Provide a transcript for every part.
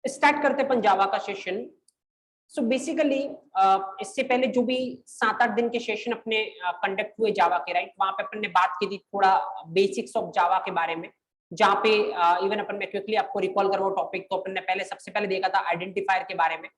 Start करते अपन जावा का session. So basically इससे पहले जो भी 7-8 दिन के सेशन अपने कंडक्ट हुए जावा के, राइट, वहां पे अपन ने बात की थी थोड़ा बेसिक्स ऑफ जावा के बारे में, जहाँ पे इवन अपन में क्विकली आपको रिकॉल करो टॉपिक। तो अपन ने पहले सबसे पहले देखा था आइडेंटिफायर के बारे में,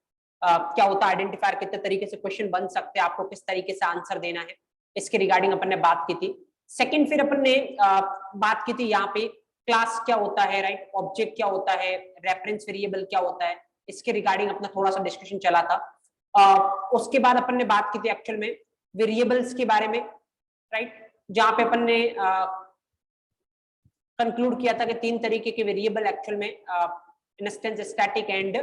क्या होता है आइडेंटिफायर, कितने तरीके से क्वेश्चन बन सकते हैं, आपको किस तरीके से आंसर देना है, इसके रिगार्डिंग अपन ने बात की थी। सेकंड फिर अपन ने बात की थी यहाँ पे क्लास क्या होता है, राइट, ऑब्जेक्ट क्या होता है, रेफरेंस वेरिएबल क्या होता है, इसके रिगार्डिंग अपना थोड़ा सा डिस्कशन चला था। उसके बाद अपन ने बात की थी एक्चुअल में वेरिएबल्स के बारे में, राइट, जहां पे अपन ने कंक्लूड किया था कि 3 तरीके के वेरिएबल एक्चुअल में instance, static and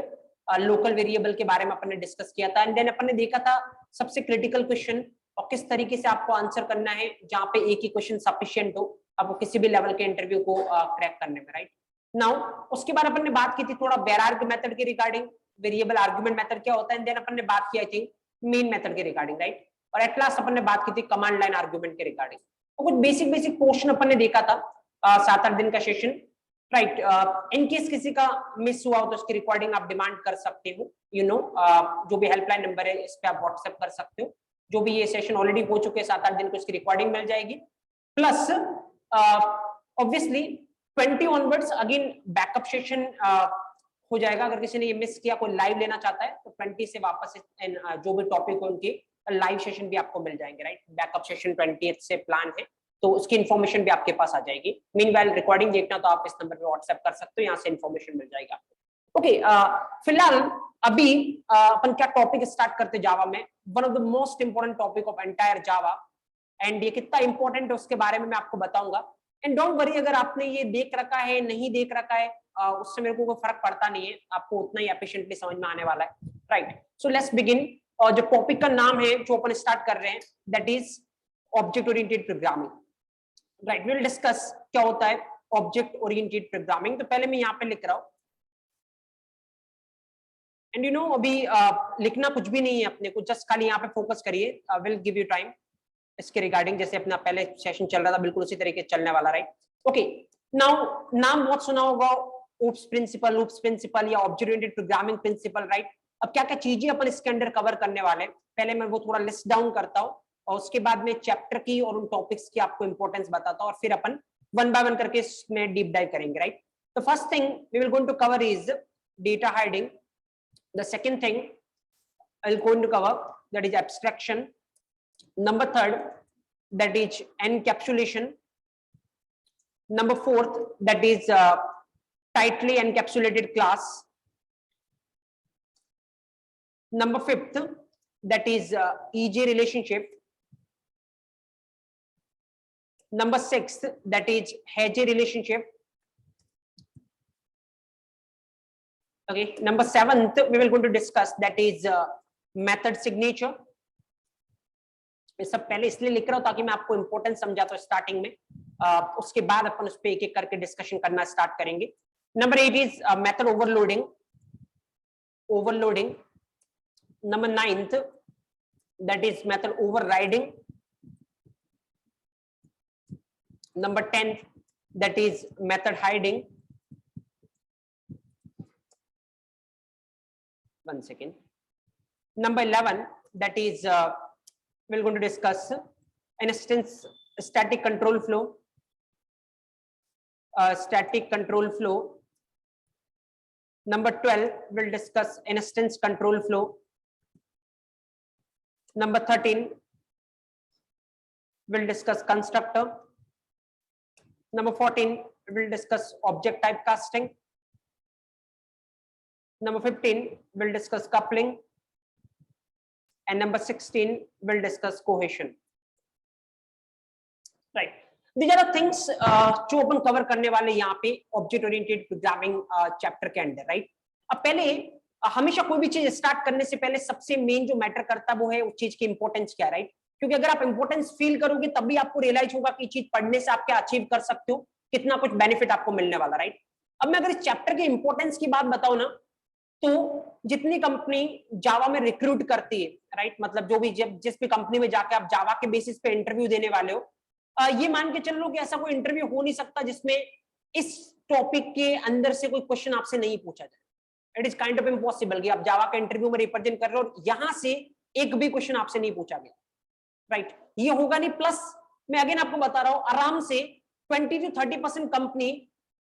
local variable के बारे में अपन ने डिस्कस किया था। एंड देन अपन ने देखा था सबसे क्रिटिकल क्वेश्चन और किस तरीके से आपको आंसर करना है, जहां पे एक ही क्वेश्चन सफिशिएंट हो आपको किसी भी लेवल के इंटरव्यू को क्रैक करने में, राइट। नाउ उसके बाद अपन ने बात की थी थोड़ा वेरार्ग मेथड के रिगार्डिंग, वेरिएबल आर्गुमेंट मेथड क्या होता है। एंड देन अपन ने बात की आई थिंक मेन मेथड के रिगार्डिंग, राइट, और एट लास्ट अपन ने बात की थी कमांड लाइन आर्गुमेंट के रिगार्डिंग। तो कुछ बेसिक पोर्शन अपन ने देखा था 7-8 दिन का सेशन, राइट। इनकेस किसी का मिस हुआ हो तो उसकी रिकॉर्डिंग आप डिमांड कर सकते हो, जो भी हेल्पलाइन नंबर है इस पे आप व्हाट्सएप कर सकते हो। जो भी ये सेशन ऑलरेडी हो चुके हैं 7-8 दिन को, इसकी रिकॉर्डिंग मिल जाएगी। Plus obviously 20 onwards again backup session हो जाएगा। अगर किसी ने ये मिस किया, कोई लाइव लेना चाहता है तो 20 से वापस जो भी टॉपिक हो उनके लाइव सेशन भी आपको मिल जाएंगे, राइट। बैकअप सेशन 20 से प्लान है, तो उसकी इन्फॉर्मेशन भी आपके पास आ जाएगी। मीनवाइल रिकॉर्डिंग देखना तो आप इस नंबर पे व्हाट्सएप कर सकते हो, यहाँ से इन्फॉर्मेशन मिल जाएगा आपको। ओके, फिलहाल अभी अपन क्या टॉपिक स्टार्ट करते जावा में, one of the most important topic of entire Java. And ये कितना इंपॉर्टेंट है उसके बारे में मैं आपको बताऊंगा। एंड डोंट वरी, अगर आपने ये देख रखा है नहीं देख रखा है, उससे मेरे को कोई फर्क पड़ता नहीं है, आपको उतना ही एफिशिएंटली समझ में आने वाला है, राइट। So let's begin. और जो टॉपिक का नाम है जो अपन स्टार्ट कर रहे हैं, that is object oriented programming, right. Will discuss क्या होता है ऑब्जेक्ट ओरिएंटेड प्रोग्रामिंग। तो पहले मैं यहाँ पे लिख रहा हूँ, एंड अभी लिखना कुछ भी नहीं है अपने को, जस्ट खाली यहाँ पे फोकस करिए। विल गिव यू टाइम इसके रिगार्डिंग, जैसे अपना पहले सेशन चल रहा था बिल्कुल उसी तरीके चलने वाला, राइट। ओके, नाउ नाम बहुत सुना होगा, ओप्स प्रिंसिपल या object oriented programming principle, right. अब क्या क्या चीजें अपन इसके अंदर कवर करने वाले हैं, पहले मैं वो थोड़ा लिस्ट डाउन करता हूँ और उसके बाद में चैप्टर की और उन टॉपिक्स की आपको इंपॉर्टेंस बताता हूँ, और फिर अपन वन बाय वन करके इसमें डीप डाइव करेंगे, right. The first thing we will going to cover is data hiding. The second thing I'll going to cover, that is abstraction. Number third, that is encapsulation. Number fourth, that is tightly encapsulated class. Number fifth, that is EJ relationship. Number sixth, that is Hedge relationship. Okay, number seventh we will going to discuss, that is method signature. ये सब पहले इसलिए लिख रहा हूं ताकि मैं आपको इंपॉर्टेंस समझाता हूं स्टार्टिंग में, उसके बाद अपन उस पे एक एक करके डिस्कशन करना स्टार्ट करेंगे। Number 8 is method overloading. Number 9th, that is method overriding. Number 10th, that is method hiding. One second. Number 11, that is we're going to discuss instance static control flow. Number 12, we'll discuss instance control flow. Number 13, we'll discuss constructor. Number 14, we'll discuss object typecasting. Number 15, we'll discuss coupling. And number 16, we'll discuss cohesion. Right. These are the things जो अपन cover करने वाले यहाँ पे object oriented programming chapter के अंदर, right. अब पहले हमेशा कोई भी चीज स्टार्ट करने से पहले सबसे मेन जो मैटर करता है वो है उस चीज की इंपॉर्टेंस क्या है, राइट। क्योंकि अगर आप इंपॉर्टेंस फील करोगे तभी आपको रियलाइज होगा कि चीज पढ़ने से आप क्या अचीव कर सकते हो, कितना कुछ बेनिफिट आपको मिलने वाला, राइट। अब मैं अगर इस चैप्टर के इंपॉर्टेंस की बात बताऊं ना, तो जितनी कंपनी जावा में रिक्रूट करती है, राइट, मतलब जो भी जिस भी कंपनी में जाके आप जावा के बेसिस पे इंटरव्यू देने वाले हो, ये मान के चल लो कि ऐसा कोई इंटरव्यू हो नहीं सकता जिसमें इस टॉपिक के अंदर से कोई क्वेश्चन आपसे नहीं पूछा जाए। It is kind of impossible कि आप जावा का इंटरव्यू में रिप्रेजेंट कर रहे हो और यहां से एक भी क्वेश्चन आपसे नहीं पूछा गया, राइट? ये होगा नहीं। प्लस मैं अगेन आपको बता रहा हूं, आराम से 20 to 30% कंपनी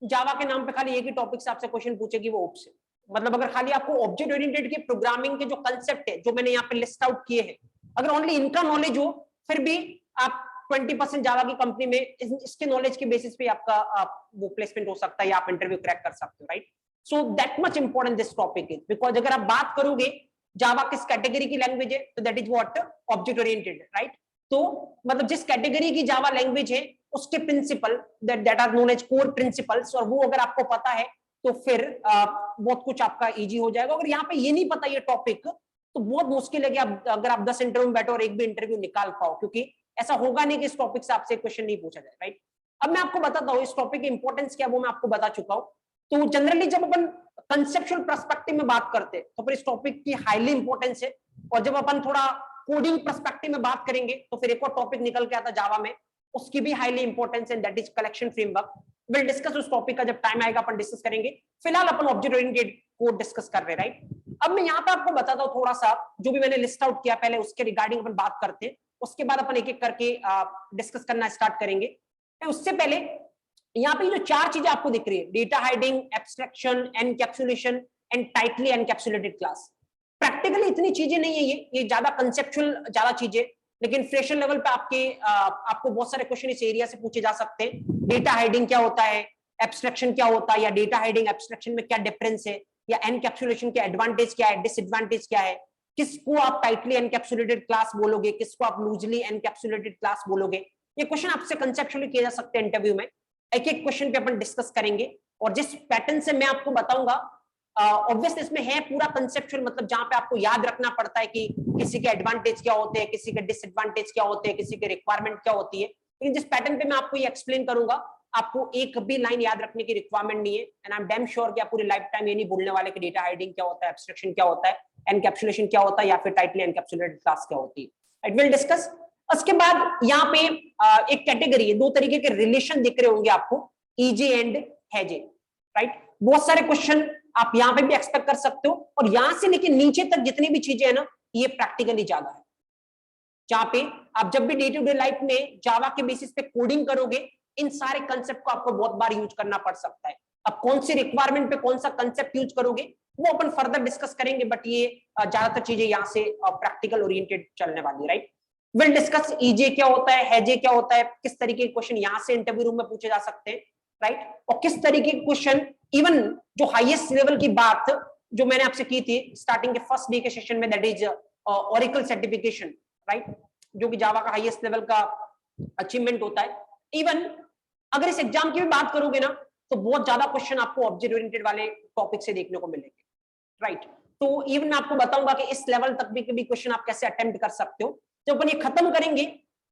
जावा के नाम पे खाली एक ही टॉपिक से आपसे क्वेश्चन पूछेगी, वो ओप से। मतलब अगर खाली आपको ऑब्जेक्ट ओरिएंटेड के प्रोग्रामिंग के जो कंसेप्ट है, जो मैंने यहाँ पे लिस्ट आउट किए हैं, अगर ओनली इनका नॉलेज हो, फिर भी आप 20% जावा की कंपनी में इसके नॉलेज के बेसिस पे आपका वो प्लेसमेंट हो सकता है या आप इंटरव्यू क्रैक कर सकते हो, right? So that much important this topic is, because अगर आप बात करोगे जावा किस कैटेगरी की लैंग्वेज है, तो that is what object oriented, right? तो मतलब जिस कैटेगरी की जावा लैंग्वेज है उसके principle that are known as core principles, और वो अगर आपको पता है तो फिर बहुत कुछ आपका इजी हो जाएगा। अगर यहाँ पे ये नहीं पता ये टॉपिक, तो बहुत मुश्किल है कि आप अगर आप 10 इंटरव्यू में बैठो और एक भी इंटरव्यू निकाल पाओ, क्योंकि ऐसा होगा नहीं कि इस टॉपिक से आपसे क्वेश्चन नहीं पूछा जाए, राइट? अब मैं आपको बताता हूँ इस टॉपिक की इंपॉर्टेंस क्या, वो मैं आपको बता चुका हूँ। तो जनरली जब अपन कंसेप्चुअल पर्सपेक्टिव में बात करते हैं तो फिर इस टॉपिक की हाईली इंपॉर्टेंस है, और जब अपन थोड़ा कोडिंग पर्सपेक्टिव में बात करेंगे तो फिर एक और टॉपिक निकल के आता जावा में, उसकी भी हाईली इंपॉर्टेंस है, that is collection framework. Will discuss उस टॉपिक का, जब टाइम आएगा अपन डिस्कस करेंगे। फिलहाल अपन ऑब्जेक्ट ओरिएंटेड कोड डिस्कस कर रहे हैं, राइट? अब मैं यहाँ पे आपको बताता हूँ थोड़ा सा, जो भी मैंने लिस्ट आउट किया पहले उसके रिगार्डिंग अपन बात करते हैं, उसके बाद अपन एक एक करके डिस्कस करना स्टार्ट करेंगे। उससे पहले यहाँ पे जो 4 चीजें आपको दिख रही है, data hiding, abstraction, encapsulation and tightly encapsulated class. Practically इतनी चीजें नहीं है, ये ज्यादा कंसेप्चुअल ज्यादा चीजें, लेकिन फ्रेशर लेवल पे आपको बहुत सारे क्वेश्चन इस एरिया से पूछे जा सकते हैं। डेटा हाइडिंग क्या होता है, एब्स्ट्रैक्शन क्या होता है, या डेटा हाइडिंग एब्स्ट्रैक्शन में क्या डिफरेंस है, या एनकैप्सुलेशन के एडवांटेज क्या है, डिसएडवांटेज क्या है, किसको आप टाइटली एनकैप्सुलेटेड क्लास बोलोगे, किसको आप लूजली एनकैप्सुलेटेड क्लास बोलोगे। ये क्वेश्चन आपसे कंसेप्चुअली किए जा सकते हैं इंटरव्यू में। एक एक क्वेश्चन पे अपन डिस्कस करेंगे, और जिस पैटर्न से मैं आपको बताऊंगा, ऑब्वियसली इसमें है पूरा कंसेप्चुअल, मतलब जहां पे आपको याद रखना पड़ता है कि किसी के एडवांटेज क्या होते हैं, किसी के डिसएडवांटेज क्या होते हैं, किसी के रिक्वायरमेंट क्या होती है। लेकिन जिस पैटर्न पे मैं आपको ये एक्सप्लेन करूंगा, आपको एक भी लाइन याद रखने की रिक्वायरमेंट नहीं है। And I am damn sure कि आप पूरी लाइफ टाइम ये नहीं बोलने वाले कि डेटा हाइडिंग क्या होता है, एब्स्ट्रैक्शन क्या होता है, एनकैप्सुलेशन क्या होता है, या फिर टाइटली एनकैप्सुलेटेड क्लास क्या होती है। It will discuss. उसके बाद यहाँ पे एक कैटेगरी है, 2 तरीके के रिलेशन दिख रहे होंगे आपको, ईजे एंड हैजे, राइट? बहुत सारे क्वेश्चन आप यहाँ पे भी एक्सपेक्ट कर सकते हो, और यहां से लेके नीचे तक जितनी भी चीजें है ना, ये प्रैक्टिकली ज्यादा है, जहां पे आप जब भी डे टू डे लाइफ में जावा के बेसिस पे कोडिंग करोगे, इन सारे कंसेप्ट को आपको बहुत बार यूज करना पड़ सकता है। अब कौन सी रिक्वायरमेंट पे कौन सा कंसेप्ट यूज करोगे वो अपन फर्दर डिस्कस करेंगे, बट ये ज्यादातर चीजें यहाँ से प्रैक्टिकल ओरिएंटेड चलने वाली, राइट? विल डिस्कस ईजे क्या होता है, हैजे क्या होता है, किस तरीके के क्वेश्चन यहाँ से इंटरव्यू रूम में पूछे जा सकते हैं, राइट? और किस तरीके के क्वेश्चन, इवन जो हाईएस्ट लेवल की बात जो मैंने आपसे की थी स्टार्टिंग के फर्स्ट डे के सेशन में, that is Oracle certification, right? जो कि जावा का हाईएस्ट लेवल का अचीवमेंट होता है। इवन अगर इस एग्जाम की भी बात करोगे ना, तो बहुत ज्यादा क्वेश्चन आपको ऑब्जेक्ट ओरिएंटेड वाले टॉपिक से देखने को मिलेंगे, राइट? तो इवन मैं आपको बताऊंगा कि इस लेवल तक भी क्वेश्चन आप कैसे अटेम्प्ट कर सकते हो। जब अपन ये खत्म करेंगे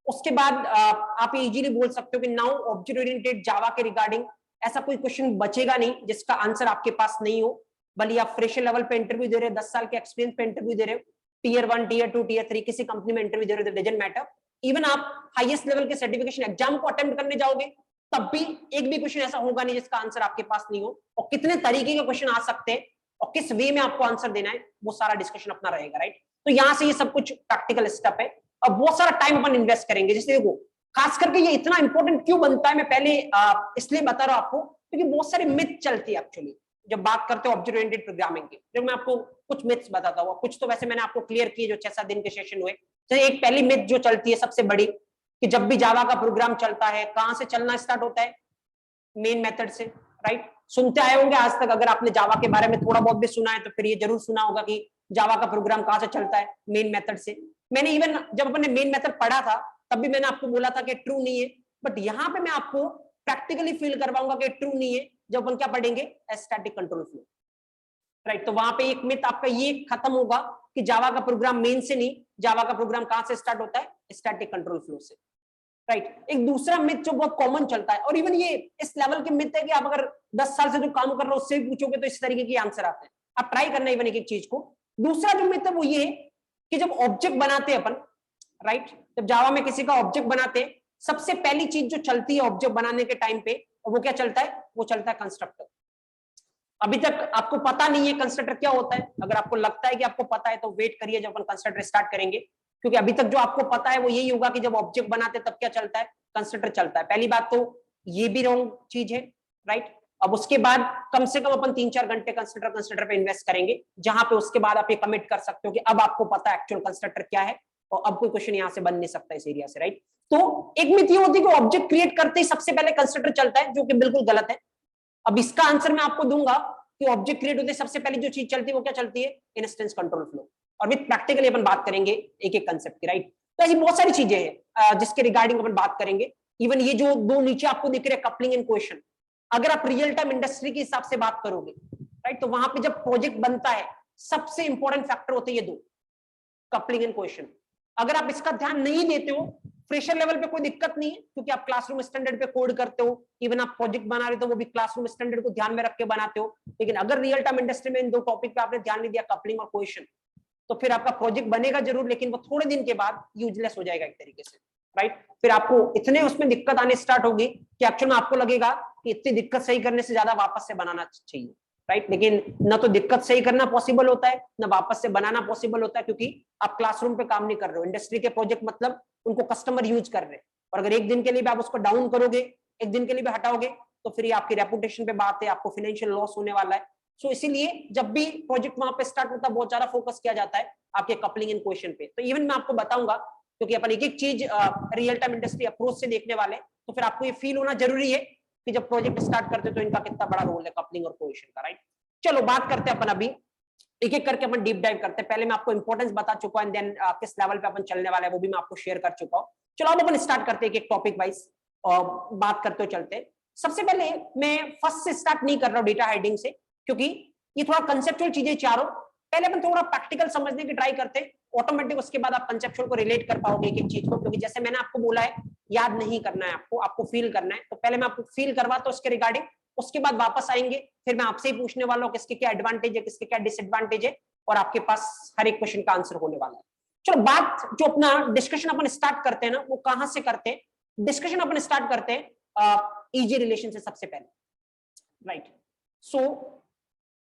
उसके बाद आप ये इजीली बोल सकते हो कि नाउ ऑब्जेक्ट ओरिएंटेड जावा के रिगार्डिंग ऐसा कोई क्वेश्चन बचेगा नहीं जिसका आंसर आपके पास नहीं हो। भले आप फ्रेशर लेवल पे इंटरव्यू दे रहे हो, 10 साल के एक्सपीरियंस पे इंटरव्यू दे रहे हो, टियर 1, टियर 2, टियर 3 किसी कंपनी में इंटरव्यू दे रहे हो, डजंट मैटर। इवन आप हाईएस्ट लेवल के सर्टिफिकेशन एग्जाम को अटेम्प्ट करने जाओगे, तब भी एक भी क्वेश्चन ऐसा होगा नहीं जिसका आंसर आपके पास नहीं हो। और कितने तरीके के क्वेश्चन आ सकते हैं और किस वे में आपको आंसर देना है, वो सारा डिस्कशन अपना रहेगा, राइट? तो यहाँ से ये सब कुछ प्रैक्टिकल स्टेप है और बहुत सारा टाइम अपन इन्वेस्ट करेंगे। जैसे देखो, खास करके ये इतना इंपॉर्टेंट क्यों बनता है, मैं पहले इसलिए बता रहा हूं आपको, क्योंकि बहुत सारे मिथ चलती है एक्चुअली जब बात करते हो ऑब्जेक्ट ओरिएंटेड प्रोग्रामिंग की। जब मैं आपको कुछ मिथ्स बताता हूँ, कुछ तो वैसे मैंने आपको क्लियर किए जो 6-7 दिन के सेशन हुए। जैसे एक पहली मिथ जो चलती है सबसे बड़ी, कि जब भी जावा का प्रोग्राम चलता है, कहां से चलना स्टार्ट होता है? मेन मेथड से, राइट? सुनते आए होंगे आज तक, अगर आपने जावा के बारे में थोड़ा बहुत भी सुना है तो फिर ये जरूर सुना होगा कि जावा का प्रोग्राम कहां से चलता है? मेन मेथड से। मैंने इवन जब अपने मेन मेथड पढ़ा था तब भी मैंने आपको बोला था कि ट्रू नहीं है, बट यहाँ पे मैं आपको प्रैक्टिकली फील करवाऊंगा कि ट्रू नहीं है जब हम क्या पढ़ेंगे, स्टैटिक कंट्रोल फ्लो, राइट? तो वहां पे एक मिथ आपका ये खत्म होगा कि जावा का प्रोग्राम मेन से नहीं, जावा का प्रोग्राम कहां से स्टार्ट होता है? स्टैटिक कंट्रोल फ्लो से, राइट? एक दूसरा मिथ जो बहुत कॉमन चलता है, और इवन ये इस लेवल के मिथ है कि आप अगर 10 साल से जो काम कर रहे हो उससे भी पूछोगे तो इस तरीके के आंसर आते हैं। आप ट्राई करना इवन एक एक चीज को। दूसरा जो मिथ है वो ये कि जब ऑब्जेक्ट बनाते हैं अपन, राइट, जब जावा में किसी का ऑब्जेक्ट बनाते हैं, सबसे पहली चीज जो चलती है ऑब्जेक्ट बनाने के टाइम पे, और वो क्या चलता है, वो चलता है कंस्ट्रक्टर। अभी तक आपको पता नहीं है कंस्ट्रक्टर क्या होता है। अगर आपको लगता है कि आपको पता है तो वेट करिए जब अपन कंस्ट्रक्टर स्टार्ट करेंगे, क्योंकि अभी तक जो आपको पता है वो यही होगा कि जब ऑब्जेक्ट बनाते तब क्या चलता है, कंस्ट्रक्टर चलता है। पहली बात तो ये भी रॉन्ग चीज है, राइट। अब उसके बाद कम से कम अपन 3-4 घंटे कंस्ट्रक्टर पे इन्वेस्ट करेंगे, जहां पे उसके बाद आप ये कमिट कर सकते हो कि अब आपको पता है एक्चुअल कंस्ट्रक्टर क्या है, और अब कोई क्वेश्चन यहां से बन नहीं सकता इस एरिया से, राइट। तो एक मिथ ये होती है कि ऑब्जेक्ट क्रिएट करते ही सबसे पहले कंस्ट्रक्टर चलता है, जो कि बिल्कुल गलत है। अब इसका आंसर मैं आपको दूंगा कि ऑब्जेक्ट क्रिएट होते सबसे पहले जो चीज चलती है वो क्या चलती है, इंस्टेंस कंट्रोल फ्लो। और विद प्रैक्टिकली अपन बात करेंगे एक एक कंसेप्ट की, राइट। तो ऐसी बहुत सारी चीजें हैं जिसके रिगार्डिंग अपन बात करेंगे। इवन ये जो दो नीचे आपको दिख रहे हैं, कपलिंग एंड कोहेशन, अगर आप रियल टाइम इंडस्ट्री के हिसाब से बात करोगे, राइट, तो वहां पे जब प्रोजेक्ट बनता है सबसे इंपॉर्टेंट फैक्टर होते हैं ये दो, कपलिंग एंड कोहेशन। अगर आप इसका ध्यान नहीं देते हो, फ्रेशर लेवल पे कोई दिक्कत नहीं है, क्योंकि आप क्लासरूम स्टैंडर्ड पे कोड करते हो, इवन आप प्रोजेक्ट बना रहे हो तो वो भी क्लासरूम स्टैंडर्ड को ध्यान में रख के बनाते हो। लेकिन अगर रियल टाइम इंडस्ट्री में इन दो टॉपिक पे आपने ध्यान नहीं दिया, कपलिंग और कोहेशन, तो फिर आपका प्रोजेक्ट बनेगा जरूर, लेकिन वो थोड़े दिन के बाद यूजलेस हो जाएगा एक तरीके से, राइट। फिर आपको इतने उसमें दिक्कत आने स्टार्ट होगी कि एक्चुअल में आपको लगेगा कि इतनी दिक्कत सही करने से ज्यादा वापस से बनाना चाहिए, राइट। लेकिन ना तो दिक्कत सही करना पॉसिबल होता है, ना वापस से बनाना पॉसिबल होता है, क्योंकि आप क्लासरूम पे काम नहीं कर रहे हो। इंडस्ट्री के प्रोजेक्ट मतलब उनको कस्टमर यूज कर रहे हैं, और अगर एक दिन के लिए भी आप उसको डाउन करोगे, एक दिन के लिए भी हटाओगे, तो फिर ये आपकी रेपुटेशन पे बात है, आपको फाइनेंशियल लॉस होने वाला है। सो इसीलिए जब भी प्रोजेक्ट वहां पे स्टार्ट होता है बहुत ज्यादा फोकस किया जाता है आपके कपलिंग एंड कोहेशन पे। तो इवन मैं आपको बताऊंगा, क्योंकि अपन एक एक चीज रियल टाइम इंडस्ट्री अप्रोच से देखने वाले, तो फिर आपको ये फील होना जरूरी है कि जब प्रोजेक्ट स्टार्ट करते तो इनका कितना बड़ा रोल है कपलिंग और कोहेशन का, राइट। चलो बात करते हैं अपन अभी एक एक करके अपन डीप डाइव करते हैं। पहले मैं आपको इंपॉर्टेंस बता चुका हूं, देन किस लेवल पे अपन चलने वाला है वो भी मैं आपको शेयर कर चुका हूं। चलो अब अपन स्टार्ट करते हैं एक टॉपिक वाइज और बात करते हो चलते हैं। सबसे पहले मैं फर्स्ट से स्टार्ट नहीं कर रहा हूं, डेटा हाइडिंग से, क्योंकि ये थोड़ा कंसेप्चुअल चीजें चारों। पहले अपन थोड़ा प्रैक्टिकल समझने की ट्राई करते हैं, ऑटोमेटिक उसके बाद आप कंसेप्चुअल को रिलेट कर पाओगे एक एक चीज को, क्योंकि जैसे मैंने आपको बोला है याद नहीं करना है आपको, आपको फील करना है। तो पहले मैं आपको फील करवाता हूं उसके रिगार्डिंग, उसके बाद वापस आएंगे, फिर मैं आपसे ही पूछने वाला हूं किसके क्या एडवांटेज है, किसके क्या डिसएडवांटेज है, और आपके पास हर एक क्वेश्चन का आंसर होने वाला है। चलो बात जो अपना डिस्कशन अपन स्टार्ट करते हैं ना, वो कहां से करते हैं, डिस्कशन अपन स्टार्ट करते हैं ईजी रिलेशन से सबसे पहले, राइट। सो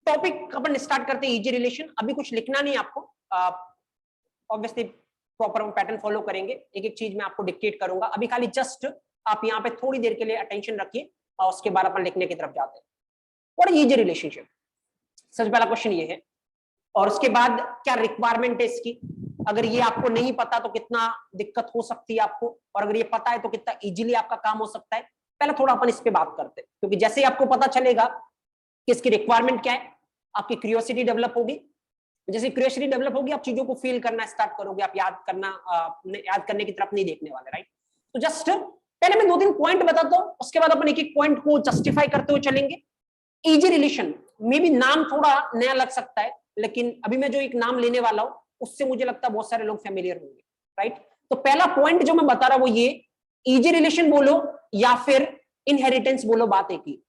टॉपिक अपन स्टार्ट करते हैं ईजी रिलेशन। अभी कुछ लिखना नहीं आपको, ऑब्वियसली प्रॉपर पैटर्न फॉलो करेंगे, एक एक चीज मैं आपको डिक्टेट करूंगा। अभी खाली जस्ट आप यहाँ पे थोड़ी देर के लिए अटेंशन रखिए, और उसके बाद अपन लिखने की तरफ जाते हैं। और ईजी रिलेशनशिप, सबसे पहला क्वेश्चन ये है, और उसके बाद क्या रिक्वायरमेंट है इसकी, अगर ये आपको नहीं पता तो कितना दिक्कत हो सकती है आपको, और अगर ये पता है तो कितना इजीली आपका काम हो सकता है। पहले थोड़ा अपन इस पे बात करते हैं, क्योंकि जैसे ही आपको पता चलेगा कि इसकी रिक्वायरमेंट क्या है, आपकी क्यूरियोसिटी डेवलप होगी। जैसे क्यूरियोसिटी डेवलप होगी, आप चीजों को फील करना स्टार्ट करोगे, आप याद करने की तरफ नहीं देखने वाले, राइट। तो जस्ट पहले मैं 2-3 पॉइंट बताता हूँ, उसके बाद अपन एक एक पॉइंट को जस्टिफाई करते हुए चलेंगे। ईजी रिलेशन में भी नाम थोड़ा नया लग सकता है, लेकिन अभी मैं जो एक नाम लेने वाला हूं उससे मुझे लगता है बहुत सारे लोग फेमिलियर होंगे, राइट। तो पहला पॉइंट जो मैं बता रहा हूं वो ये, ईजी रिलेशन बोलो या फिर इनहेरिटेंस बोलो, बात एक ही।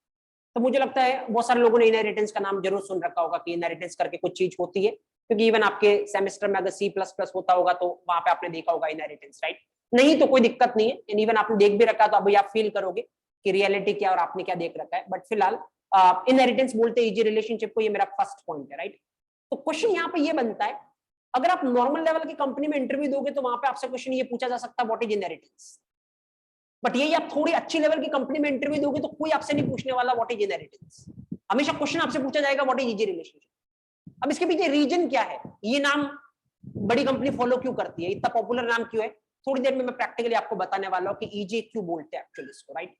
तो मुझे लगता है बहुत सारे लोगों ने इनहेरिटेंस का नाम जरूर सुन रखा होगा कि इनहेरिटेंस करके कुछ चीज होती है, क्योंकि इवन आपके सेमेस्टर में अगर C++ होता होगा तो वहां पे आपने देखा होगा इनहेरिटेंस, राइट। नहीं तो कोई दिक्कत नहीं है, इवन आपने देख भी रखा तो अभी आप फील करोगे कि रियलिटी क्या और आपने क्या देख रखा है। बट फिलहाल इनहेरिटेंस बोलते हैं ईजी रिलेशनशिप को, ये मेरा फर्स्ट पॉइंट है, राइट। तो क्वेश्चन यहाँ पे ये बनता है, अगर आप नॉर्मल लेवल की कंपनी में इंटरव्यू दोगे तो वहां पे आपसे क्वेश्चन ये पूछा जा सकता है व्हाट इज इनहेरिटेंस। बट ये आप थोड़ी अच्छी लेवल की कंपनी में इंटरव्यू दोगे तो कोई आपसे नहीं पूछने वाला व्हाट इज इनहेरिटेंस, हमेशा क्वेश्चन आपसे पूछा जाएगा व्हाट इज ईजी रिलेशनशिप। अब इसके पीछे रीजन क्या है, ये नाम बड़ी कंपनी फॉलो क्यों करती है, इतना पॉपुलर नाम क्यों है, थोड़ी देर में मैं प्रैक्टिकली आपको बताने वाला हूं कि ईजी क्यों बोलते हैं एक्चुअली इसको, राइट।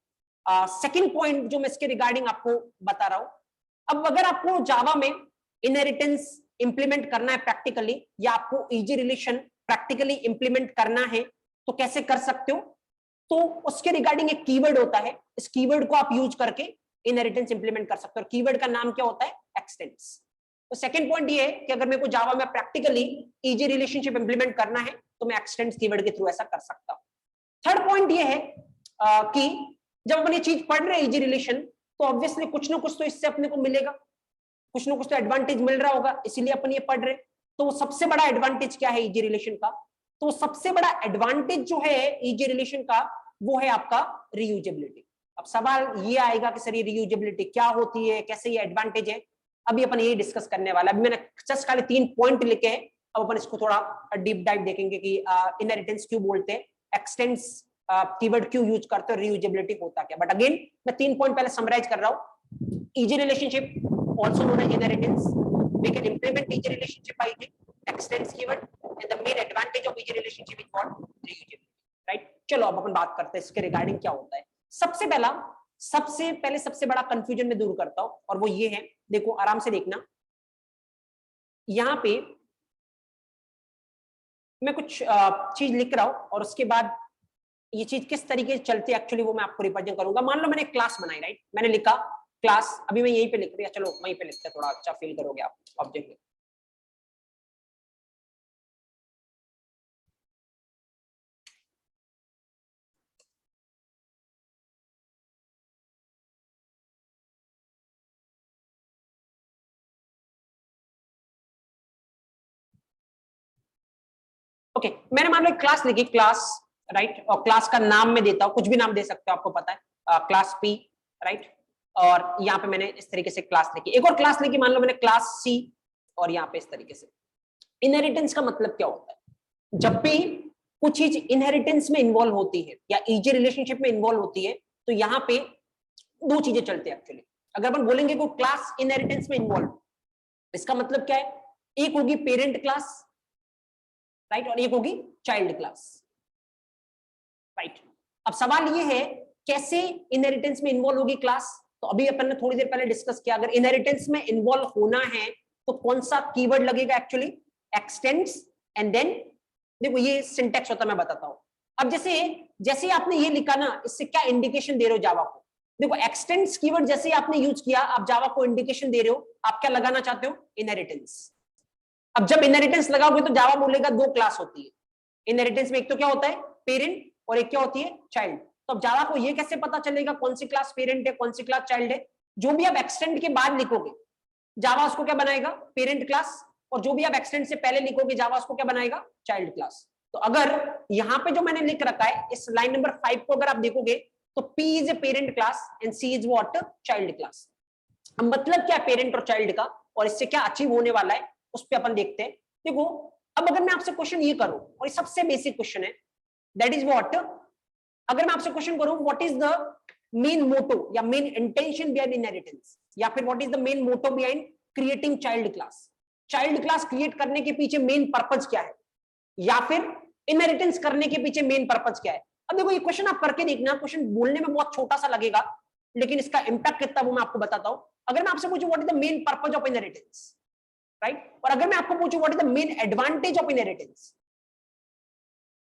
सेकंड पॉइंट जो मैं इसके रिगार्डिंग आपको बता रहा हूं, अब अगर आपको जावा में इनहेरिटेंस इंप्लीमेंट करना है प्रैक्टिकली, या आपको ईजी रिलेशन प्रैक्टिकली इंप्लीमेंट करना है तो कैसे कर सकते हो, तो उसके रिगार्डिंग एक कीवर्ड होता है, इस कीवर्ड को आप यूज करके इनहेरिटेंस इंप्लीमेंट कर सकते हो। कीवर्ड का नाम क्या होता है, एक्सटेंड्स। तो सेकंड पॉइंट ये है कि अगर मेरे को जावा में प्रैक्टिकली ईजी रिलेशनशिप इंप्लीमेंट करना है तो मैं एक्सटेंड्स कीवर्ड के थ्रू ऐसा कर सकता हूं। थर्ड पॉइंट ये है कि जब अपन ये चीज पढ़ रहे हैं ईजी रिलेशन, तो ऑब्वियसली कुछ ना कुछ तो इससे अपने को मिलेगा, कुछ ना कुछ तो एडवांटेज मिल रहा होगा, इसीलिए अपन ये पढ़ रहे। तो वो सबसे बड़ा एडवांटेज क्या है ईजी रिलेशन का, तो सबसे बड़ा एडवांटेज जो है ईजी रिलेशन का वो है आपका रीयूजेबिलिटी। अब सवाल ये आएगा कि सर ये रीयूजेबिलिटी क्या होती है, कैसे ये एडवांटेज है, अभी अपन यही डिस्कस करने वाला। अभी मैंने जस्ट खाली 3 पॉइंट लिखे हैं, अब अपन इसको थोड़ा डीप डाइव देखेंगे कि इनहेरिटेंस क्यों बोलते हैं, एक्सटेंड्स कीवर्ड क्यों यूज करते हैं, रीयूजेबिलिटी होता क्या। बट अगेन मैं 3 पॉइंट पहले समराइज कर रहा हूं। Is a relationship also known as inheritance, we can implement is a relationship by using extends keyword and the main advantage of is a relationship is what, reusability, right. चलो अब अपन बात करते हैं इसके रिगार्डिंग क्या होता है। सबसे पहले सबसे बड़ा कंफ्यूजन में दूर करता हूं, और वो ये है, देखो आराम से देखना, यहां पे मैं कुछ चीज लिख रहा हूं और उसके बाद ये चीज किस तरीके से चलती है एक्चुअली वो मैं आपको रिप्रेजेंट करूंगा। मान लो मैंने एक क्लास बनाई, राइट, मैंने लिखा क्लास, अभी मैं यहीं पे लिख रही हूं, चलो वहीं पे लिखते हैं, थोड़ा अच्छा फील करोगे आप ऑब्जेक्ट में। ओके, मैंने मान लो एक क्लास लिखी, क्लास, राइट, और क्लास का नाम मैं देता हूं, कुछ भी नाम दे सकते हो आपको पता है, क्लास पी, राइट, और यहाँ पे मैंने इस तरीके से क्लास लिखी। एक और क्लास लिखी, मान लो मैंने क्लास सी, और यहाँ पे इस तरीके से। इनहेरिटेंस का मतलब क्या होता है, जब भी कुछ चीज इनहेरिटेंस में इन्वॉल्व होती है या इजी रिलेशनशिप में इन्वॉल्व होती है, तो यहाँ पे 2 चीजें चलती है एक्चुअली। अगर अपन बोलेंगे कोई क्लास इनहेरिटेंस में इन्वॉल्व, इसका मतलब क्या है, एक होगी पेरेंट क्लास, राइट, और एक होगी चाइल्ड क्लास, राइट। अब सवाल ये है कैसे इनहेरिटेंस में इन्वॉल्व होगी क्लास, तो अभी अपन ने थोड़ी देर पहले डिस्कस किया, अगर इनहेरिटेंस में इन्वॉल्व होना है तो कौन सा कीवर्ड लगेगा एक्चुअली, एक्सटेंड्स, एंड देन देखो ये सिंटैक्स होता है, मैं बताता हूं। अब जैसे जैसे आपने ये लिखा ना, इससे क्या इंडिकेशन दे रहे हो जावा को, देखो एक्सटेंड्स कीवर्ड जैसे आपने यूज किया, आप जावा को इंडिकेशन दे रहे हो, आप क्या लगाना चाहते हो, इनहेरिटेंस। अब जब इनहेरिटेंस लगाओगे तो जावा बोलेगा 2 क्लास होती है इनहेरिटेंस में, एक तो क्या होता है पेरेंट, और एक क्या होती है चाइल्ड। तो अब जावा को ये कैसे पता चलेगा कौन सी क्लास पेरेंट है, कौन सी क्लास चाइल्ड है, जो भी आप एक्सटेंड के बाद लिखोगे जावा उसको क्या बनाएगा, पेरेंट क्लास, और जो भी आप एक्सटेंड से पहले लिखोगे जावा उसको क्या बनाएगा, चाइल्ड क्लास। तो अगर यहाँ पे जो मैंने लिख रखा है इस लाइन नंबर 5 को अगर आप देखोगे तो P is a parent class and C is what, child class. अब मतलब क्या पेरेंट और चाइल्ड का, और इससे क्या अचीव होने वाला है उस पर अपन देखते हैं। देखो अब अगर मैं आपसे क्वेश्चन ये करूं, और ये सबसे बेसिक क्वेश्चन है, दैट इज व्हाट, अगर मैं आपसे क्वेश्चन करूं what is the main motto या मेन इंटेंशन बिहाइंड इनहेरिटेंस, या फिर what is the main motto behind creating child class, child class create करने के पीछे मेन पर्पज क्या है, या फिर इनहेरिटेंस करने के पीछे मेन पर्पज क्या है। अब देखो ये क्वेश्चन आप करके देखना, क्वेश्चन बोलने में बहुत छोटा सा लगेगा लेकिन इसका इंपैक्ट कितना वो मैं आपको बताता हूं। अगर मैं आपसे पूछूं what is the main purpose of inheritance, right, और अगर मैं आपको पूछूं what is the main advantage of inheritance,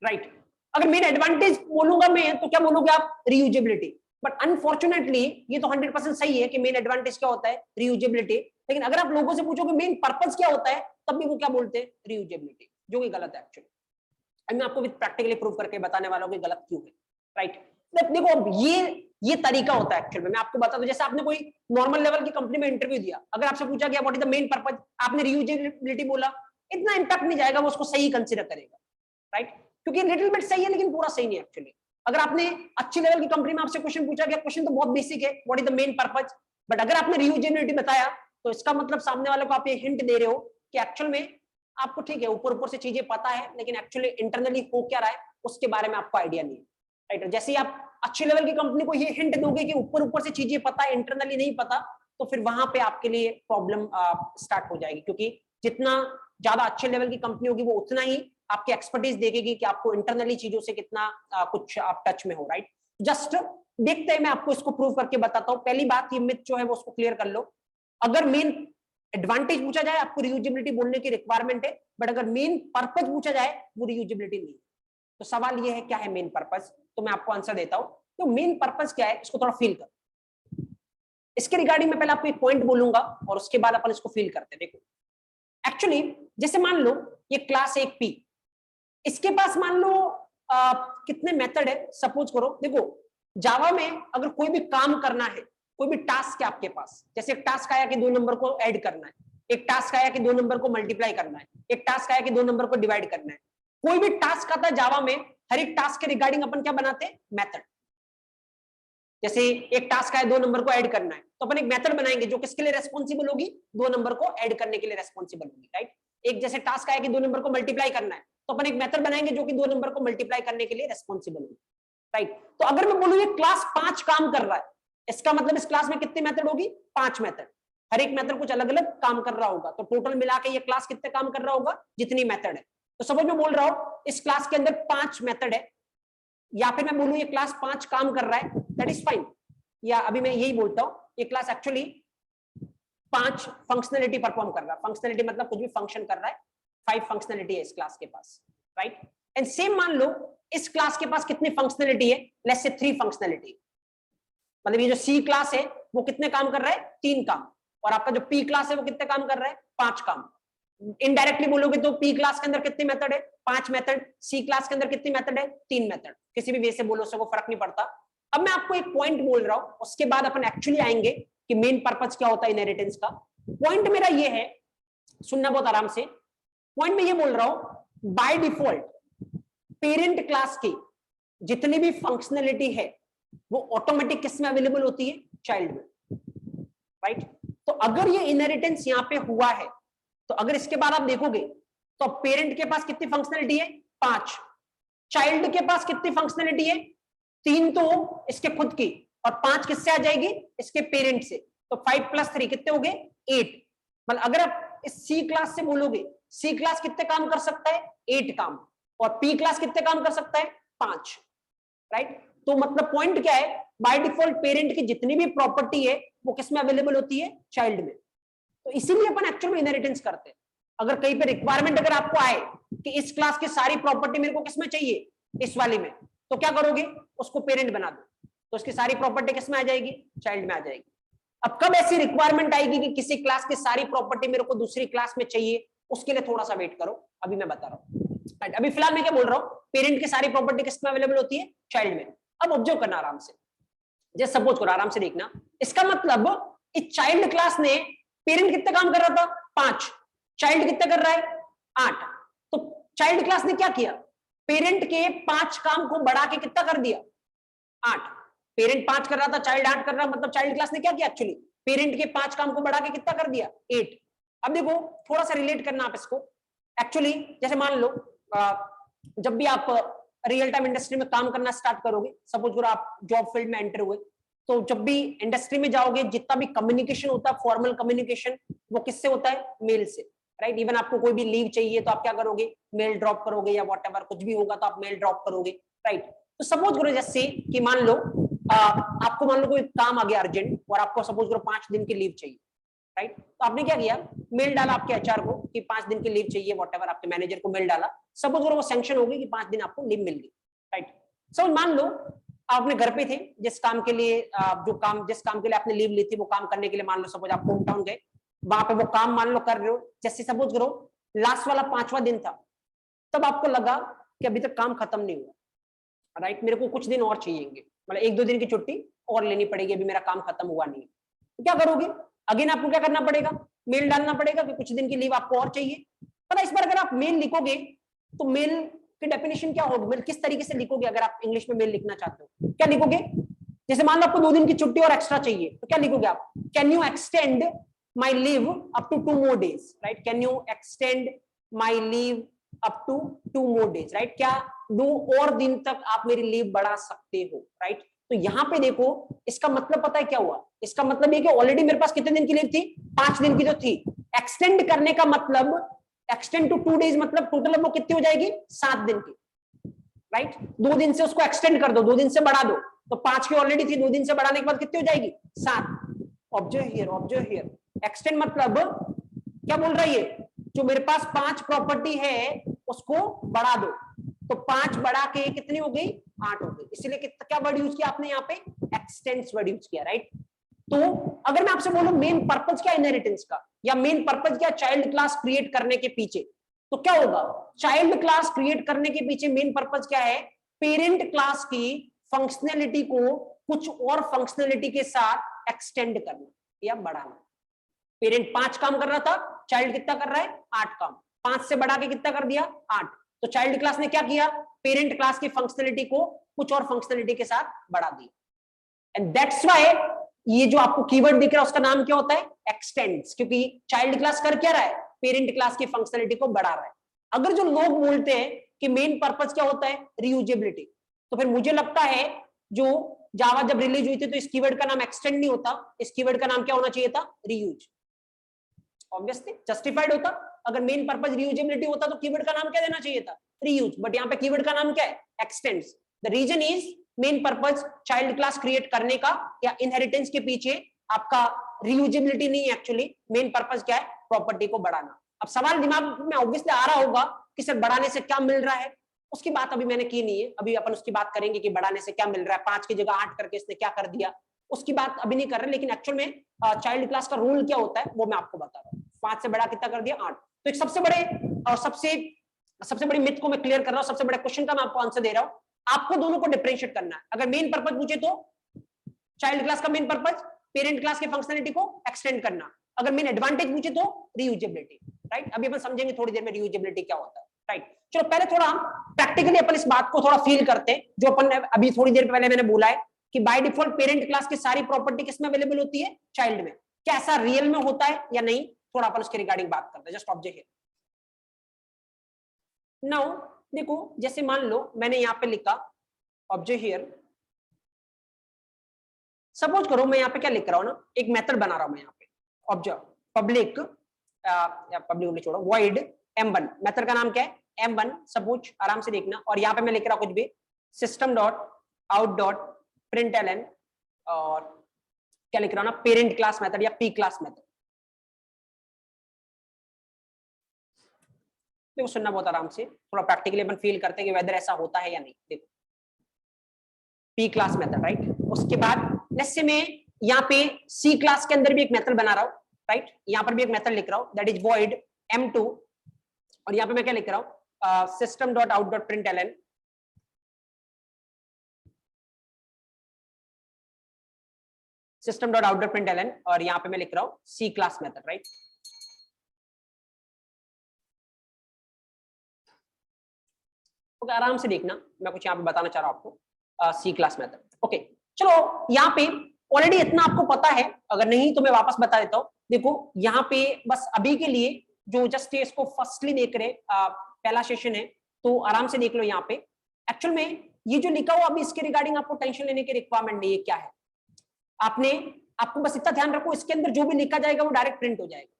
right, अगर मेन एडवांटेज बोलूंगा मैं तो क्या बोलोगे आप, रीयूजेबिलिटी। बट अनफॉर्चुनेटली ये तो 100% सही है कि मेन एडवांटेज क्या होता है, रीयूजेबिलिटी, लेकिन अगर आप लोगों से पूछोगे मेन पर्पज क्या होता है तब भी वो क्या बोलते हैं, रीयूजेबिलिटी, जो कि गलत है एक्चुअली। मैं आपको विद प्रैक्टिकली प्रूव करके बताने वाला हूं कि गलत क्यों है, राइट। देखो अब ये तरीका होता है एक्चुअल में, मैं आपको बता दूं, जैसे आपने कोई नॉर्मल लेवल की कंपनी में इंटरव्यू दिया, अगर आपसे पूछा गया what is the main purpose, आपने रीयूजेबिलिटी बोला, इतना इंपैक्ट नहीं जाएगा, वो उसको सही कंसीडर करेगा, राइट, क्योंकि लिटिल बिट सही है लेकिन पूरा सही नहीं एक्चुअली। अगर आपने अच्छी लेवल की कंपनी में आपसे क्वेश्चन पूछा गया, क्वेश्चन तो बहुत बेसिक है, what is the main purpose, but अगर आपने रीयूजेबिलिटी बताया तो इसका मतलब सामने वाले को आप ये हिंट दे रहे हो कि एक्चुअल में आपको ठीक है ऊपर ऊपर से चीजें पता है लेकिन एक्चुअली इंटरनली हो क्या रहा है उसके बारे में आपको आइडिया नहीं है, राइट। जैसे आप अच्छी लेवल की कंपनी को ये हिंट दोगे कि ऊपर ऊपर से चीजें पता है इंटरनली नहीं पता, तो फिर वहां पे आपके लिए प्रॉब्लम स्टार्ट हो जाएगी, क्योंकि जितना ज्यादा अच्छे लेवल की कंपनी होगी वो उतना ही आपकी एक्सपर्टीज देखेगी कि आपको इंटरनली चीजों से कितना कुछ आप टच में हो, राइट। जस्ट देखते हैं, मैं आपको इसको प्रूव करके बताता हूँ। पहली बात, ये मिथ जो है वो उसको क्लियर कर लो। अगर मेन एडवांटेज पूछा जाए आपको रीयूजेबिलिटी बोलने की रिक्वायरमेंट है, बट अगर मेन पर्पज पूछा जाए वो रीयूजेबिलिटी नहीं है। तो सवाल ये है क्या है मेन पर्पज, तो मैं आपको आंसर देता हूं। तो मेन पर्पज क्या है इसको थोड़ा फील कर, इसके रिगार्डिंग मैं पहले आपको एक पॉइंट बोलूंगा और उसके बाद अपन इसको फील करते हैं। देखो एक्चुअली जैसे मान लो ये क्लास 1 पी, इसके पास मान लो कितने मेथड है, सपोज करो, देखो जावा में अगर कोई भी काम करना है, कोई भी टास्क है आपके पास, जैसे एक टास्क आया कि 2 नंबर को ऐड करना है, एक टास्क आया कि 2 नंबर को मल्टीप्लाई करना है, एक टास्क आया कि 2 नंबर को डिवाइड करना है, कोई भी टास्क आता है जावा में, हर एक टास्क के रिगार्डिंग अपन क्या बनाते हैं, मेथड। जैसे एक टास्क है 2 नंबर को ऐड करना है, तो अपन एक मेथड बनाएंगे जो किसके लिए रेस्पॉन्सिबल होगी, 2 नंबर को ऐड करने के लिए रेस्पॉन्सिबल होगी, राइट। एक जैसे टास्क है कि 2 नंबर को मल्टीप्लाई करना है, तो अपन एक मेथड बनाएंगे जो कि 2 नंबर को मल्टीप्लाई करने के लिए रेस्पॉन्सिबल होगी, राइट। तो अगर मैं बोलूं ये क्लास 5 काम कर रहा है, इसका मतलब इस क्लास में कितनी मेथड होगी, 5 मेथड, हर एक मेथड कुछ अलग अलग काम कर रहा होगा, तो टोटल मिला के ये क्लास कितने काम कर रहा होगा, जितनी मेथड है। तो सपोज मैं बोल रहा हूं इस क्लास के अंदर 5 मेथड है, या फिर मैं बोलूं ये क्लास 5 काम कर रहा है, दैट इज फाइन। या अभी मैं यही बोलता हूं ये क्लास एक्चुअली 5 फंक्शनलिटी परफॉर्म कर रहा है, फंक्शनलिटी मतलब कुछ भी फंक्शन कर रहा है, 5 फंक्शनलिटी है इस क्लास के पास, राइट। एंड सेम मान लो इस क्लास के पास कितनी फंक्शनलिटी है, लेट्स से 3 फंक्शनलिटी, मतलब ये जो सी क्लास है वो कितने काम कर रहा है, 3 काम, और आपका जो पी क्लास है वो कितने काम कर रहा है, 5 काम। इनडायरेक्टली बोलोगे तो पी क्लास के अंदर कितने मेथड है, 5 मेथड, सी क्लास के अंदर कितनी मेथड है, 3 मेथड, किसी भी वे से बोलो उससे वो फर्क नहीं पड़ता। अब मैं आपको एक पॉइंट बोल रहा हूं, उसके बाद अपन एक्चुअली आएंगे कि मेन पर्पस क्या होता है इनहेरिटेंस का। पॉइंट मेरा ये है, सुनना बहुत आराम से, पॉइंट में ये बोल रहा हूं बाय डिफॉल्ट पेरेंट क्लास की जितनी भी फंक्शनलिटी है वो ऑटोमेटिक किस में अवेलेबल होती है, चाइल्ड में, राइट। तो अगर ये इनहेरिटेंस यहां पे हुआ है, तो अगर इसके बाद आप देखोगे तो पेरेंट के पास कितनी फंक्शनलिटी है, 5, चाइल्ड के पास कितनी फंक्शनलिटी है, 3 तो इसके खुद की, और 5 किससे आ जाएगी, इसके पेरेंट से, तो 5 + 3 कितने हो गए, 8। मतलब अगर आप इस सी क्लास से बोलोगे सी क्लास कितने काम कर सकता है, 8 काम, और पी क्लास कितने काम कर सकता है, 5, राइट। तो मतलब पॉइंट क्या है, बाय डिफॉल्ट पेरेंट की जितनी भी प्रॉपर्टी है वो किसमें अवेलेबल होती है, चाइल्ड में। तो इसीलिए अपन एक्चुअल में इनहेरिटेंस करते हैं। अगर कहीं पे रिक्वायरमेंट अगर आपको आए कि इस क्लास की सारी प्रॉपर्टी मेरे को किसमें चाहिए, इस वाले में, तो क्या करोगे, उसको पेरेंट बना दो, तो उसकी सारी प्रॉपर्टी किसमें आ जाएगी, चाइल्ड में आ जाएगी। अब कब ऐसी रिक्वायरमेंट आएगी कि किसी क्लास की सारी प्रॉपर्टी मेरे को दूसरी क्लास में चाहिए, उसके लिए थोड़ा सा वेट करो, अभी मैं बता रहा हूं। अभी फिलहाल मैं क्या बोल रहा हूं, पेरेंट की सारी प्रॉपर्टी किसमें अवेलेबल होती है, चाइल्ड में। अब ऑब्जर्व करना आराम से, जैसे सपोज करो, आराम से देखना, इसका मतलब इस चाइल्ड क्लास ने पेरेंट कितने काम कर रहा था, 5, चाइल्ड कितने कर रहा है, 8। तो चाइल्ड क्लास ने क्या किया, पेरेंट के 5 काम को बढ़ा के कितना कर दिया, 8। पेरेंट 5 कर रहा था, चाइल्ड 8 कर रहा, मतलब चाइल्ड क्लास ने क्या किया, एक्चुअली पेरेंट के 5 काम को बढ़ा के कितना कर दिया, 8। अब देखो थोड़ा सा रिलेट करना आप इसको, एक्चुअली जैसे मान लो जब भी आप रियल टाइम इंडस्ट्री में काम करना स्टार्ट करोगे, सपोज करो आप जॉब फील्ड में एंटर हुए, तो जब भी इंडस्ट्री में जाओगे जितना भी कम्युनिकेशन होता है, फॉर्मल कम्युनिकेशन, वो किससे होता है, मेल से, राइट। इवन आपको कोई भी लीव चाहिए तो आप क्या करोगे, मेल ड्रॉप करोगे, या व्हाटएवर कुछ भी होगा तो आप मेल ड्रॉप करोगे, राइट। तो सपोज करो जैसे कि मान लो आपको मान लो कोई काम आ गया अर्जेंट, और आपको सपोज करो 5 दिन की लीव चाहिए, राइट। तो आपने क्या किया, मेल डाला आपके एचआर को कि 5 दिन की लीव चाहिए, व्हाटएवर, आपके मैनेजर को मेल डाला, सपोज करो वो सैंक्शन हो गई कि 5 दिन आपको लीव मिल गई, राइट। सो मान लो आप अपने घर पे थे, जिस काम के लिए जिस काम के लिए आपने लीव ली थी वो काम करने के लिए, मान लो सपोज आप होम टाउन गए, वहां पे वो काम मान लो कर रहे हो, जैसे सपोज करो लास्ट वाला 5वां दिन था, तब आपको लगा कि अभी तक काम खत्म नहीं हुआ, राइट, मेरे को कुछ दिन और चाहिए, मतलब 1-2 दिन की छुट्टी और लेनी पड़ेगी, अभी मेरा काम खत्म हुआ नहीं। तो क्या करोगे, अगेन आपको क्या करना पड़ेगा, मेल डालना पड़ेगा कि कुछ दिन की लीव आपको और चाहिए। पता इस बार अगर आप मेल लिखोगे तो मेल की डेफिनेशन क्या होगी, मेल किस तरीके से लिखोगे, अगर आप इंग्लिश में मेल लिखना चाहते हो क्या लिखोगे, जैसे मान लो आपको 2 दिन की छुट्टी और एक्स्ट्रा चाहिए, तो क्या लिखोगे आप, can you extend my leave up to 2 more days, right, can you extend my leave up to 2 more days, right, क्या 2 और दिन तक आप मेरी लीव बढ़ा सकते हो, राइट। तो यहाँ पे देखो इसका मतलब पता है क्या हुआ, इसका मतलब ये कि ऑलरेडी मेरे पास कितने दिन की लीव थी, 5 दिन की जो थी, एक्सटेंड करने का मतलब एक्सटेंड टू 2 days, मतलब टोटल वो कितनी हो जाएगी, 7 दिन की, राइट। 2 दिन से उसको एक्सटेंड कर दो, 2 दिन से बढ़ा दो, तो 5 की ऑलरेडी थी, 2 दिन से बढ़ाने के बाद कितनी हो जाएगी, 7। ऑब्जर्व हियर, एक्सटेंड मतलब क्या बोल रहा है ये, जो मेरे पास 5 प्रॉपर्टी है उसको बढ़ा दो, तो 5 बढ़ा के कितनी हो गई, 8 हो गई, इसलिए क्या वर्ड यूज किया आपने यहाँ पे, एक्सटेंड्स वर्ड यूज किया, राइट। तो अगर मैं आपसे बोलूं मेन पर्पस क्या इनहेरिटेंस का, या मेन पर्पस क्या चाइल्ड क्लास क्रिएट करने के पीछे, तो क्या होगा, चाइल्ड क्लास क्रिएट करने के पीछे मेन पर्पस क्या है, पेरेंट क्लास की फंक्शनैलिटी को कुछ और फंक्शनैलिटी के साथ एक्सटेंड करना या बढ़ाना। पेरेंट 5 काम कर रहा था, चाइल्ड कितना कर रहा है, 8 काम, 5 से बढ़ा के कितना कर दिया, 8। तो चाइल्ड क्लास ने क्या किया, पेरेंट क्लास की फंक्शनैलिटी को कुछ और फंक्शनैलिटी के साथ बढ़ा दी। एंड दैट्स व्हाई ये जो आपको कीवर्ड दिख रहा है उसका नाम क्या होता है, एक्सटेंड्स, क्योंकि चाइल्ड क्लास कर क्या रहा है, पेरेंट क्लास की फंक्शनलिटी को बढ़ा रहा है। अगर जो लोग बोलते हैं कि मेन पर्पस क्या होता है, रीयूजेबिलिटी, तो फिर मुझे लगता है जो जावा जब रिलीज हुई थी तो इस कीवर्ड का नाम एक्सटेंड नहीं होता, इस कीवर्ड का नाम क्या होना चाहिए था, रीयूज। ऑब्वियसली जस्टिफाइड होता, अगर मेन पर्पस रीयूजेबिलिटी होता तो कीवर्ड का नाम क्या देना चाहिए था, रीयूज, बट यहाँ पे कीवर्ड का नाम क्या है, extends. The reason is main purpose child class create करने का या इनहेरिटेंस के पीछे आपका रीयूजेबिलिटी नहीं है, एक्चुअली मेन पर्पस क्या है, प्रॉपर्टी को बढ़ाना। अब सवाल दिमाग में ऑब्वियसली आ रहा होगा कि सर बढ़ाने से क्या मिल रहा है, उसकी बात अभी मैंने की नहीं है, अभी अपन उसकी बात करेंगे कि बढ़ाने से क्या मिल रहा है, 5 की जगह 8 करके इसने क्या कर दिया, उसकी बात अभी नहीं कर रहे, लेकिन एक्चुअल में चाइल्ड क्लास का रूल क्या होता है वो मैं आपको बता रहा हूँ। 5 से बड़ा कितना कर दिया, 8। तो एक सबसे बड़े और सबसे बड़ी मिथ को मैं क्लियर कर रहा हूँ, सबसे बड़े क्वेश्चन का मैं आपको आंसर दे रहा हूँ। आपको दोनों को डिफरेंशिएट करना है। अगर मेन पर्पस पूछे तो चाइल्ड क्लास का मेन पर्पस पेरेंट क्लास की फंक्शनलिटी को एक्सटेंड करना, अगर मेन एडवांटेज पूछे तो रीयूजेबिलिटी, राइट। अभी अपन समझेंगे थोड़ी देर में रीयूजेबिलिटी क्या होता है, राइट। चलो पहले थोड़ा प्रैक्टिकली अपन इस बात को थोड़ा फील करते हैं, जो अपन अभी थोड़ी देर पहले मैंने बोला है कि बाय डिफॉल्ट पेरेंट क्लास की सारी प्रॉपर्टी किसमें अवेलेबल होती है, चाइल्ड में। क्या ऐसा रियल में होता है या नहीं, थोड़ा अपन उसके रिगार्डिंग बात करते हैं। जस्ट ऑब्जर्व हियर नाउ, देखो जैसे मान लो मैंने यहाँ पे लिखा ऑब्जर्व हियर, सपोज करो मैं यहाँ पे क्या लिख रहा हूँ ना, एक मेथड बना रहा हूं मैं यहाँ पे, ऑब्जर्व पब्लिक पब्लिक छोड़ो, वॉइड m1, मेथड का नाम क्या है, m1, सपोज आराम से देखना, और यहाँ पे मैं लिख रहा हूँ कुछ भी system dot out dot println, और क्या लिख रहा हूँ ना, पेरेंट क्लास मेथड या पी क्लास मेथड। देखो सुनना बहुत आराम से, थोड़ा प्रैक्टिकली अपन फील करते हैं कि वेदर ऐसा होता है या नहीं। देखो पी क्लास मेथड, राइट। उसके बाद लेट्स से मैं यहाँ पे सी क्लास के अंदर भी एक मेथड बना रहा हूँ, राइट। यहाँ पर भी एक मेथड लिख रहा हूँ दैट इज वॉइड m2, और यहाँ पे मैं क्या लिख रहा हूँ, system dot out dot println, system dot out dot println, और यहाँ पे मैं लिख रहा हूँ सी क्लास मेथड, राइट। ओके, आराम से देखना, मैं कुछ यहाँ पे बताना चाह रहा हूँ आपको, सी क्लास मेथड। ओके चलो, यहाँ पे ऑलरेडी इतना आपको पता है, अगर नहीं तो मैं वापस बता देता हूँ। देखो यहाँ पे बस अभी के लिए जो जस्ट इसको फर्स्टली देख रहे, पहला सेशन है, तो आराम से देख लो। यहाँ पे एक्चुअल में ये जो लिखा हुआ अभी इसके रिगार्डिंग आपको टेंशन लेने की रिक्वायरमेंट नहीं है। क्या है, आपको बस इतना ध्यान रखो, इसके अंदर जो भी लिखा जाएगा वो डायरेक्ट प्रिंट हो जाएगा,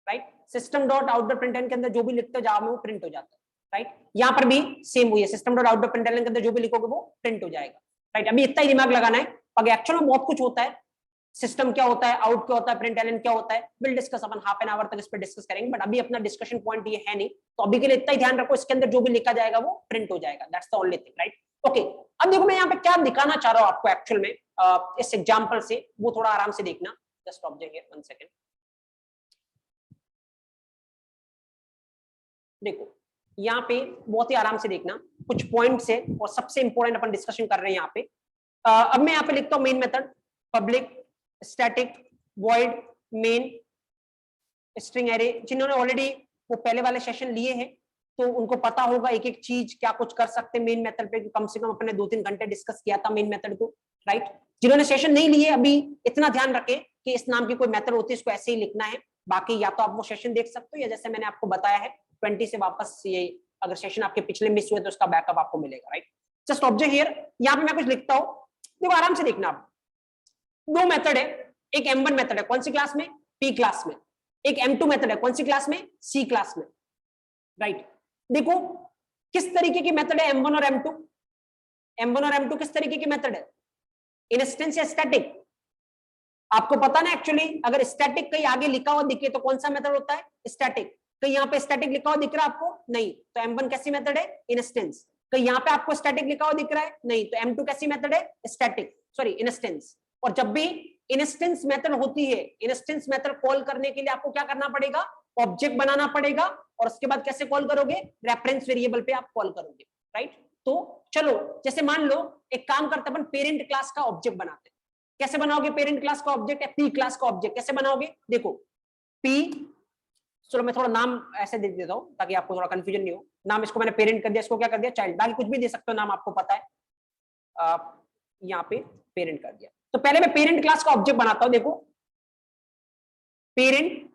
right. System dot out dot println के अंदर जो भी लिखते हो जावा में वो प्रिंट हो जाता है, राइट। यहाँ पर भी सेम हुई है, system dot out dot println के अंदर जो भी लिखोगे वो प्रिंट हो जाएगा, राइट। अभी इतना ही दिमाग लगाना है, अगर एक्चुअल में बहुत कुछ होता है, सिस्टम क्या होता है, आउट क्या होता है, प्रिंटलन क्या होता है, will discuss, upon half an hour तक इस पर डिस्कस करेंगे, बट अभी अपना डिस्कशन पॉइंट ये है नहीं, तो अभी के लिए इतना ही ध्यान रखो, इसके अंदर जो भी लिखा जाएगा वो प्रिंट हो जाएगा, that's the only thing, right. Okay, अब देखो मैं यहाँ पे क्या दिखाना चाह रहा हूँ आपको एक्चुअल में, इस एग्जाम्पल से, वो थोड़ा आराम से देखना। Just observe here 1 second. देखो यहाँ पे बहुत ही आराम से देखना, कुछ पॉइंट्स है और सबसे इंपॉर्टेंट अपन डिस्कशन कर रहे हैं यहाँ पे। अब मैं यहाँ पे लिखता हूँ main method public static void main string array. जिन्होंने ऑलरेडी वो पहले वाले सेशन लिए हैं तो उनको पता होगा एक एक चीज क्या कुछ कर सकते हैं मेन मेथड पे, कम से कम अपने 2-3 घंटे डिस्कस किया था मेन मेथड को, राइट। जिन्होंने सेशन नहीं लिए अभी इतना ध्यान रखें कि इस नाम की कोई मेथड होती है इसको ऐसे ही लिखना है, बाकी या तो आप वो सेशन देख सकते हो या जैसे मैंने आपको बताया है 20 से वापस, ये अगर सेशन आपके पिछले मिस हुए तो उसका बैकअप आपको मिलेगा, राइट। जस्ट ऑब्जर्व हियर, यहाँ पे मैं कुछ लिखता हूँ, देखो आराम से देखना। आप दो मेथड है, एक m1 मेथड है, कौन सी क्लास में, p क्लास में, एक m2 मेथड है, कौन सी क्लास में, c क्लास में, राइट। देखो किस तरीके की मेथड है m1 और m2, m1 और m2 किस तरीके की मेथड है, इंस्टेंस या स्टैटिक। आपको पता ना एक्चुअली, अगर स्टैटिक कहीं आगे लिखा हुआ दिखे तो कौन सा मेथड होता है, स्टैटिक। कहीं यहाँ पे स्टैटिक लिखा हुआ दिख रहा है आपको, नहीं, तो m1 कैसी मेथड है, इंस्टेंस। कहीं यहाँ पे आपको स्टैटिक लिखा हुआ दिख रहा है, नहीं, तो m2 कैसी मेथड है, स्टैटिक, सॉरी इंस्टेंस। और जब भी इंस्टेंस मेथड होती है, इंस्टेंस मेथड कॉल करने के लिए आपको क्या करना पड़ेगा, ऑब्जेक्ट बनाना पड़ेगा, और उसके बाद कैसे कॉल करोगे, रेफरेंस वेरिएबल पे आप कॉल करोगे, राइट। तो चलो जैसे मान लो एक काम करते अपन पेरेंट क्लास का ऑब्जेक्ट बनाते हैं। कैसे बनाओगे पेरेंट क्लास का ऑब्जेक्ट या पी क्लास का ऑब्जेक्ट कैसे बनाओगे, देखो पी, चलो मैं थोड़ा नाम ऐसे दे देता हूं ताकि आपको थोड़ा कंफ्यूजन नहीं हो। नाम इसको मैंने पेरेंट कर दिया, इसको क्या कर दिया चाइल्ड, बाकी कुछ भी दे सकते हो नाम, आपको पता है। यहाँ पे पेरेंट कर दिया। तो पहले मैं पेरेंट क्लास का ऑब्जेक्ट बनाता हूं, देखो पेरेंट,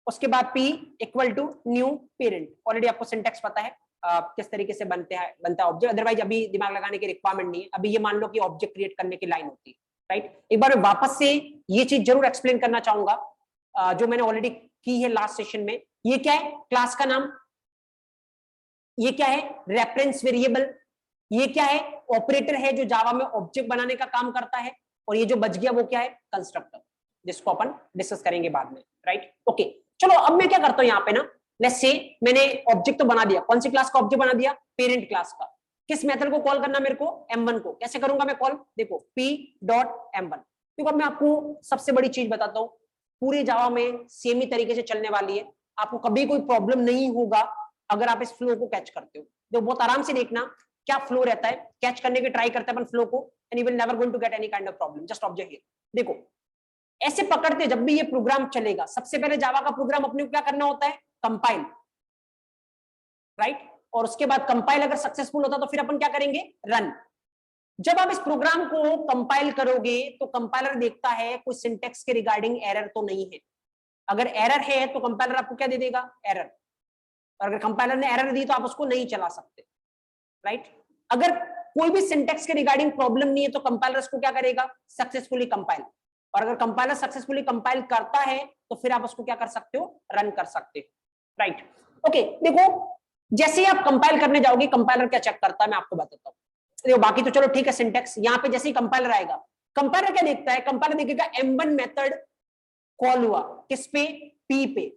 उसके बाद p equal to new parent. Already आपको सिंटेक्स पता है किस तरीके से बनता है ऑब्जेक्ट, अदरवाइज अभी दिमाग लगाने की रिक्वायरमेंट नहीं है। अभी ये मान लो कि ऑब्जेक्ट क्रिएट करने की लाइन होती है, राइट। एक बार मैं वापस से ये चीज जरूर एक्सप्लेन करना चाहूंगा जो मैंने ऑलरेडी की है लास्ट सेशन में। ये क्या है? क्लास का नाम। ये क्या है? Reference variable. ये क्या है? ऑपरेटर है जो जावा में ऑब्जेक्ट बनाने का काम करता है। और ये जो बच गया वो क्या है? कंस्ट्रक्टर, जिसको अपन डिस्कस करेंगे बाद में, राइट। ओके, चलो अब मैं क्या करता हूं यहाँ पे ना, लेट्स से मैंने ऑब्जेक्ट तो बना दिया। कौन सी क्लास का ऑब्जेक्ट बना दिया? पेरेंट क्लास का। किस मेथड को कॉल करना मेरे को? m1 को। कैसे करूंगा मैं कॉल? देखो p.m1। देखो अब मैं आपको सबसे बड़ी चीज बताता हूँ, पूरे जावा में सेम ही तरीके से चलने वाली है। आपको कभी कोई प्रॉब्लम नहीं होगा अगर आप इस फ्लो को कैच करते हो। तो बहुत आराम से देखना क्या फ्लो रहता है, कैच करने की ट्राई करते हैं अपन फ्लो को, and you will never going to get any kind of problem. Just observe here, देखो ऐसे पकड़ते जब भी ये प्रोग्राम चलेगा, सबसे पहले जावा का प्रोग्राम अपने को क्या करना होता है? Compile, right. और उसके बाद कंपाइल अगर सक्सेसफुल होता तो फिर अपन क्या करेंगे? रन। जब आप इस प्रोग्राम को कंपाइल करोगे तो कंपाइलर देखता है कोई सिंटेक्स के रिगार्डिंग एरर तो नहीं है। अगर एरर है तो कंपाइलर आपको क्या दे देगा? एरर। और अगर कंपाइलर ने एरर दी तो आप उसको नहीं चला सकते, राइट। अगर कोई भी सिंटेक्स के रिगार्डिंग प्रॉब्लम नहीं है तो कंपाइलर उसको क्या करेगा? Successfully compile. और अगर कंपाइलर सक्सेसफुली कंपाइल करता है तो फिर आप उसको क्या कर सकते हो? रन कर सकते हो, राइट। ओके, देखो जैसे ही आप कंपाइल करने जाओगे कंपाइलर क्या चेक करता है मैं आपको बताता हूँ। देखो बाकी तो चलो ठीक है सिंटेक्स, यहाँ पे जैसे ही कंपाइलर आएगा, कंपाइलर क्या देखता है? कंपाइलर देखेगा m1 मेथड कॉल हुआ किस पे? p पे।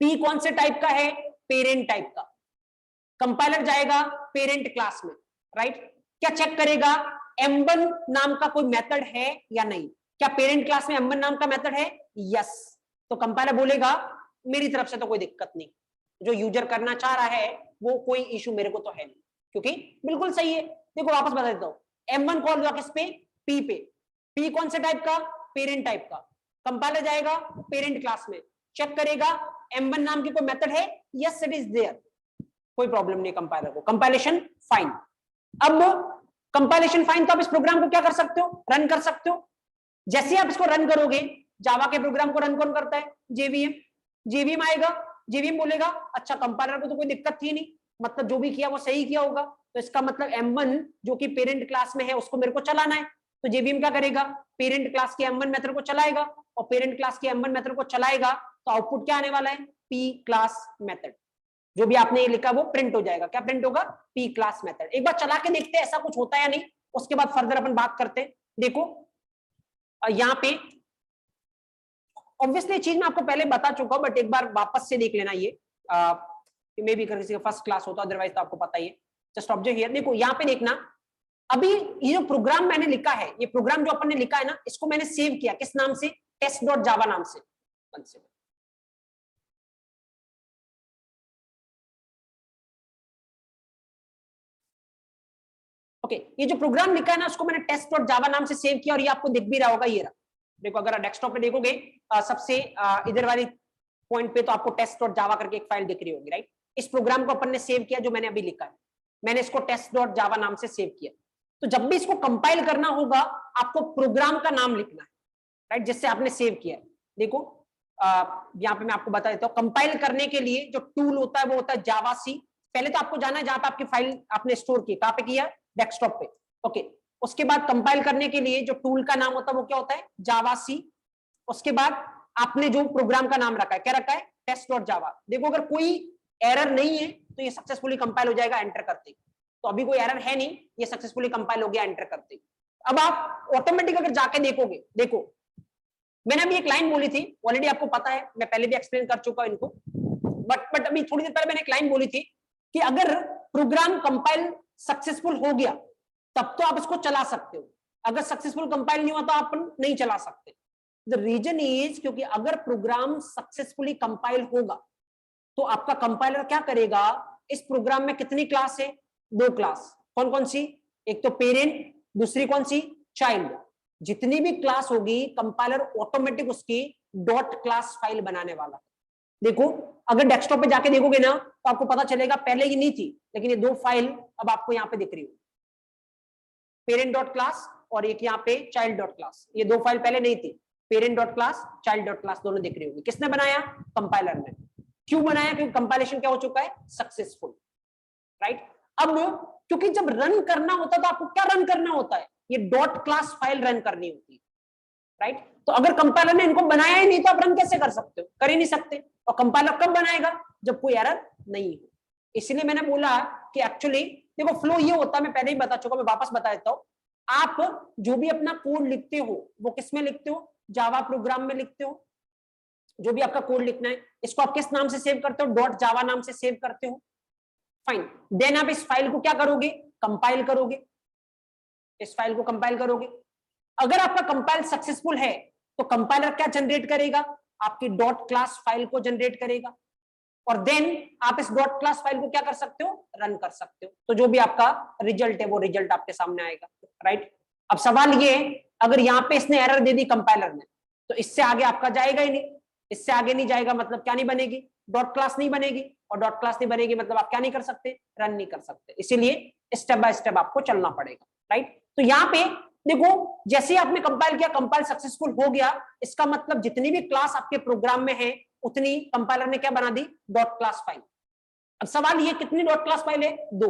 p कौन से टाइप का है? पेरेंट टाइप का। कंपाइलर जाएगा पेरेंट क्लास में, राइट। क्या चेक करेगा? m1 नाम का कोई मेथड है या नहीं। क्या पेरेंट क्लास में m1 नाम का मेथड है? यस। तो कंपाइलर बोलेगा मेरी तरफ से तो कोई दिक्कत नहीं, जो यूजर करना चाह रहा है वो कोई इशू मेरे को तो है नहीं, क्योंकि बिल्कुल सही है। देखो वापस बता देता हूं, m1 कॉल हुआ किस पे? p पे। p कौन से टाइप का? पेरेंट टाइप का। कंपाइलर जाएगा पेरेंट क्लास में, चेक करेगा m1 नाम की कोई मेथड है? यस इट इज देयर, कोई प्रॉब्लम नहीं कंपाइलर को, कंपाइलेशन फाइन। अब कंपाइलेशन फाइन तो आप इस प्रोग्राम को क्या कर सकते हो? रन कर सकते हो। जैसे आप इसको रन करोगे, जावा के प्रोग्राम को रन कौन करता है? जेवीएम। जेवीएम आएगा, जेवीएम बोलेगा अच्छा कंपाइलर को तो कोई दिक्कत थी नहीं, मतलब जो भी किया वो सही किया होगा, तो इसका मतलब m1 जो कि पेरेंट क्लास में है उसको मेरे को चलाना है। तो जेवीएम क्या करेगा? पेरेंट क्लास के m1 मेथड को चलाएगा, और पेरेंट क्लास के m1 मेथड को चलाएगा तो आउटपुट क्या आने वाला है? p class method. जो भी आपने ये लिखा वो प्रिंट हो जाएगा। क्या प्रिंट होगा? p class method. एक बार चला के देखते हैं ऐसा कुछ होता है या नहीं, उसके बाद फर्दर अपन बात करते हैं। देखो यहाँ पे ऑब्वियसली चीज मैं आपको पहले बता चुका हूं, बट एक बार वापस से देख लेना। ये मे भी किसी का फर्स्ट क्लास होता, अदरवाइज तो आपको पता ही है। जस्ट ऑब्जर्व हियर, देखो यहाँ पे देखना, अभी ये जो प्रोग्राम मैंने लिखा है, ये प्रोग्राम जो अपन ने लिखा है ना, इसको मैंने सेव किया किस नाम से? test.java नाम से। ओके, ये जो प्रोग्राम लिखा है ना उसको मैंने test.java नाम से सेव किया, और ये आपको दिख भी रहा होगा, ये रहा। देखो अगर डेस्कटॉप पे देखोगे सबसे इधर वाली पॉइंट पे तो आपको test.java करके एक फाइल दिख रही होगी, राइट। इस प्रोग्राम को अपन ने सेव किया जो मैंने अभी लिखा है, मैंने इसको test.java नाम से सेव किया। तो जब भी इसको कंपाइल करना होगा आपको प्रोग्राम का नाम लिखना है, राइट, जिससे आपने सेव किया है। देखो यहाँ पे मैं आपको बता देता हूँ, कंपाइल करने के लिए जो टूल होता है वो होता है जावा सी। पहले तो आपको जाना है जहां पे आपकी फाइल आपने स्टोर की, कहां पे किया? डेस्कटॉप पे। ओके, उसके बाद कंपाइल करने के लिए जो टूल का नाम होता है वो क्या होता है? जावा सी। उसके बाद आपने जो प्रोग्राम का नाम रखा है, क्या रखा है? test.java। देखो अगर कोई एरर नहीं है तो ये सक्सेसफुली कंपाइल हो जाएगा एंटर करते। तो अभी कोई एरर है नहीं, ये सक्सेसफुली कंपाइल हो गया एंटर करते। अब आप ऑटोमेटिक अगर जाके देखोगे, देखो मैंने अभी एक लाइन बोली थी, ऑलरेडी आपको पता है, मैं पहले भी एक्सप्लेन कर चुका हूं इनको, बट अभी थोड़ी देर पहले मैंने एक लाइन बोली थी कि अगर प्रोग्राम कंपाइल सक्सेसफुल हो गया तब तो आप इसको चला सकते हो, अगर सक्सेसफुल कंपाइल नहीं हुआ तो आप नहीं चला सकते। द रीजन इज क्योंकि अगर प्रोग्राम सक्सेसफुली कंपाइल होगा तो आपका कंपाइलर क्या करेगा? इस प्रोग्राम में कितनी क्लास है? 2 क्लास। कौन कौन सी? एक तो पेरेंट, दूसरी कौन सी? चाइल्ड। जितनी भी क्लास होगी कंपाइलर ऑटोमेटिक उसकी डॉट क्लास फाइल बनाने वाला। देखो अगर डेस्कटॉप पे जाके देखोगे ना तो आपको पता चलेगा पहले ये नहीं थी, लेकिन ये 2 फाइल अब आपको यहाँ पे दिख रही हो। पेरेंट डॉट क्लास और एक यहाँ पे चाइल्ड डॉट क्लास, ये दो फाइल पहले नहीं थी, parent dot class child dot class दोनों दिख रही होगी। किसने बनाया? कंपाइलर ने। क्यों बनाया? क्योंकि कंपाइलेशन क्या हो चुका है? Successful, right. अब क्योंकि जब रन करना होता है तो आपको क्या रन करना होता है? ये डॉट क्लास फाइल रन करनी होती है, राइट। तो अगर कंपाइलर ने इनको बनाया ही नहीं तो आप रन कैसे कर सकते हो? कर ही नहीं सकते। और कंपाइलर कब बनाएगा? जब कोई एरर नहीं हो। इसलिए मैंने बोला कि एक्चुअली देखो फ्लो ये होता है, मैं पहले ही बता चुका, मैं वापस बता देता हूं। आप जो भी अपना कोड लिखते हो वो किस में लिखते हो? जावा प्रोग्राम में लिखते हो। जो भी आपका कोड लिखना है इसको आप किस नाम से सेव करते हो? डॉट जावा नाम से सेव करते हो, फाइन। देन आप इस फाइल को क्या करोगे? कंपाइल करोगे, इस फाइल को कंपाइल करोगे। अगर आपका कंपाइल सक्सेसफुल है तो कंपाइलर क्या जनरेट करेगा? आपकी डॉट क्लास फाइल को जनरेट करेगा, और देन आप इस डॉट क्लास फाइल को क्या कर सकते हो? रन कर सकते हो। तो जो भी आपका रिजल्ट है वो रिजल्ट आपके सामने आएगा, राइट। अब सवाल ये, अगर यहाँ पे इसने एरर दे दी कंपाइलर ने, तो इससे आगे आपका जाएगा ही नहीं, इससे आगे नहीं जाएगा, मतलब क्या नहीं बनेगी? डॉट क्लास नहीं बनेगी, और डॉट क्लास नहीं बनेगी मतलब आप क्या नहीं कर सकते? रन नहीं कर सकते। इसीलिए स्टेप बाय स्टेप आपको चलना पड़ेगा, राइट। तो यहाँ पे देखो, जैसे ही आपने कंपाइल किया, कंपाइल सक्सेसफुल हो गया, इसका मतलब जितनी भी क्लास आपके प्रोग्राम में है उतनी कंपाइलर ने क्या बना दी? Dot class file. अब सवाल ये, कितनी डॉट क्लास फाइल है? दो,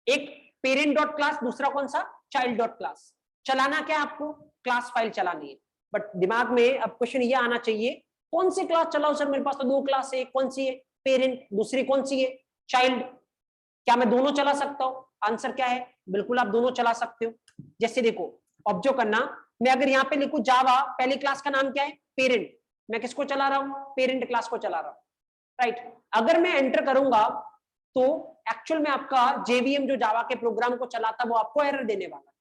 एक पेरेंट डॉट क्लास, दूसरा कौन सा? Child dot class. चलाना क्या आपको? क्लास फाइल चलानी है। बट दिमाग में अब क्वेश्चन ये आना चाहिए, कौन सी क्लास चलाओ सर? मेरे पास तो दो क्लास है, कौन सी है? पेरेंट, दूसरी कौन सी है? चाइल्ड। क्या मैं दोनों चला सकता हूं? आंसर क्या है? बिल्कुल आप दोनों चला सकते हो। जैसे देखो, ऑब्जर्व करना, मैं अगर यहाँ पे लिखूं जावा, पहली क्लास का नाम क्या है? पेरेंट। मैं किसको चला रहा हूं? पेरेंट क्लास को चला रहा हूं, राइट। अगर मैं एंटर करूंगा तो एक्चुअल में आपका जेवीएम जो जावा के प्रोग्राम को चलाता वो आपको एरर देने वाला है।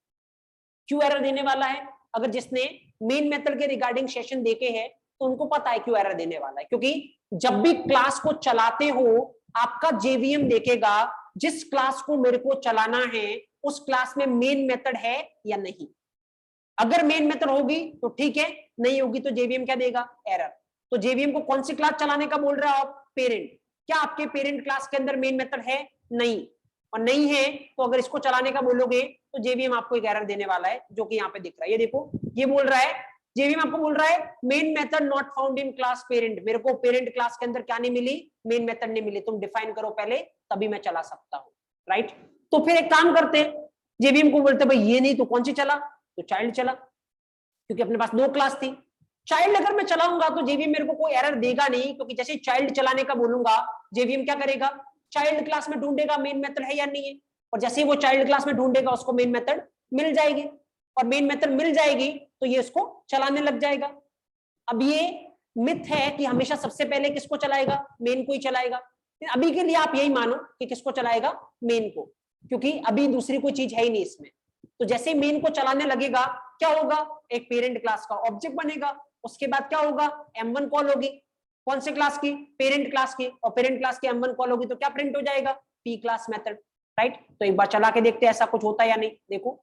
क्यों एरर देने वाला है? अगर जिसने मेन मेथड के रिगार्डिंग सेशन देखे हैं तो उनको पता है क्यों एरर देने वाला है, क्योंकि जब भी क्लास को चलाते हो आपका जेवीएम देखेगा जिस क्लास को मेरे को चलाना है उस क्लास में मेन मेथड है या नहीं। अगर मेन मेथड होगी तो ठीक है, नहीं होगी तो जेवीएम क्या देगा? एरर। तो जेवीएम को कौन सी क्लास चलाने का बोल रहे हो आप? पेरेंट। क्या आपके पेरेंट क्लास के अंदर मेन मेथड है? नहीं, और नहीं है तो अगर इसको चलाने का बोलोगे तो जेवीएम आपको एक एरर देने वाला है, जो कि यहाँ पे दिख रहा है। ये देखो, ये बोल रहा है, जेवीएम आपको बोल रहा है main method not found in class parent. मेरे को पेरेंट क्लास के अंदर क्या नहीं मिली? मेन मेथड नहीं मिली। तुम डिफाइन करो पहले, तभी मैं चला सकता हूँ, राइट। तो फिर एक काम करते हैं, जेवीएम को बोलते भाई ये नहीं तो कौन सी चला? तो चाइल्ड चला, क्योंकि अपने पास दो क्लास थी। चाइल्ड अगर मैं चलाऊंगा तो जेवीएम मेरे को कोई एरर देगा नहीं, क्योंकि जैसे चाइल्ड चलाने का बोलूंगा जेवीएम क्या करेगा? चाइल्ड क्लास में ढूंढेगा मेन मेथड है या नहीं है, और जैसे ही वो चाइल्ड क्लास में ढूंढेगा उसको मेन मेथड मिल जाएगी, और मेन मेथड मिल जाएगी तो ये इसको चलाने लग जाएगा। अब ये मिथ है कि हमेशा सबसे पहले किसको चलाएगा? मेन को ही चलाएगा। अभी के लिए आप यही मानो कि किसको चलाएगा? मेन को, क्योंकि अभी दूसरी कोई चीज है ही नहीं इसमें। तो जैसे मेन को चलाने लगेगा क्या होगा? एक पेरेंट क्लास का ऑब्जेक्ट बनेगा, उसके बाद क्या होगा? M1 कॉल होगी, कौन से क्लास की? पेरेंट क्लास की, और पेरेंट क्लास की M1 कॉल होगी तो क्या प्रिंट हो जाएगा? P class method, right. तो एक बार चला के देखते हैं ऐसा कुछ होता है या नहीं। देखो,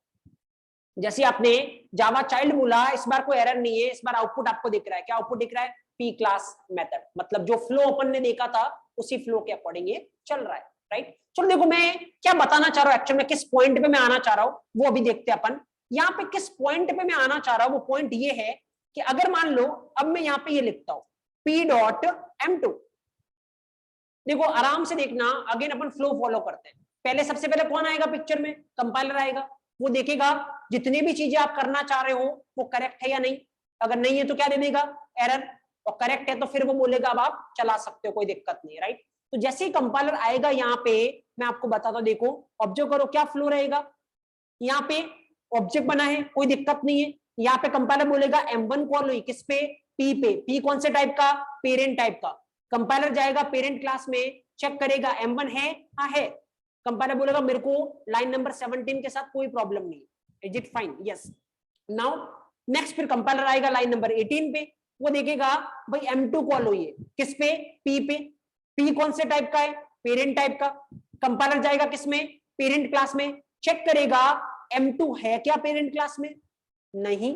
जैसे आपने जावा चाइल्ड बोला, इस बार कोई एरर नहीं है, इस बार आउटपुट आपको दिख रहा है। क्या आउटपुट दिख रहा है? P क्लास मेथड, मतलब जो फ्लो अपन ने देखा था उसी फ्लो के अकॉर्डिंग ये चल रहा है, राइट। चलो देखो, मैं क्या बताना चाह रहा हूँ एक्चुअल में, किस पॉइंट पे मैं आना चाह रहा हूँ वो अभी देखते हैं अपन। यहाँ पे किस पॉइंट पे मैं आना चाह रहा हूँ, वो पॉइंट ये है कि अगर मान लो अब मैं यहाँ पे ये लिखता हूँ P.M2, देखो आराम से देखना, अगेन अपन फ्लो फॉलो करते हैं। पहले सबसे पहले कौन आएगा पिक्चर में? कंपाइलर आएगा। वो देखेगा जितनी भी चीजें आप करना चाह रहे हो वो करेक्ट है या नहीं। अगर नहीं है तो क्या दे देगा? एरर। और करेक्ट है तो फिर वो बोलेगा अब आप चला सकते हो, कोई दिक्कत नहीं, राइट। तो जैसे ही कंपाइलर आएगा यहाँ पे, मैं आपको बताता हूँ, देखो ऑब्जर्व करो क्या फ्लो रहेगा। यहाँ पे ऑब्जेक्ट बना है, कोई दिक्कत नहीं है। यहाँ पे कंपाइलर बोलेगा M1 कॉल हुई, किस पे? P पे। P कौन से टाइप का? पेरेंट टाइप का। कंपाइलर जाएगा पेरेंट क्लास में, चेक करेगा M1 है, हाँ है। कंपाइलर बोलेगा मेरे को लाइन नंबर 17 के साथ कोई प्रॉब्लम नहीं, is it fine? Yes. Now next फिर कंपाइलर आएगा लाइन नंबर 18 पे, वो देखेगा भाई M2 कॉल हुई है, किस पे? P पे। P कौन से टाइप का है? पेरेंट टाइप का। कंपाइलर जाएगा किसमें? पेरेंट क्लास में, चेक करेगा M2 है क्या पेरेंट क्लास में? नहीं,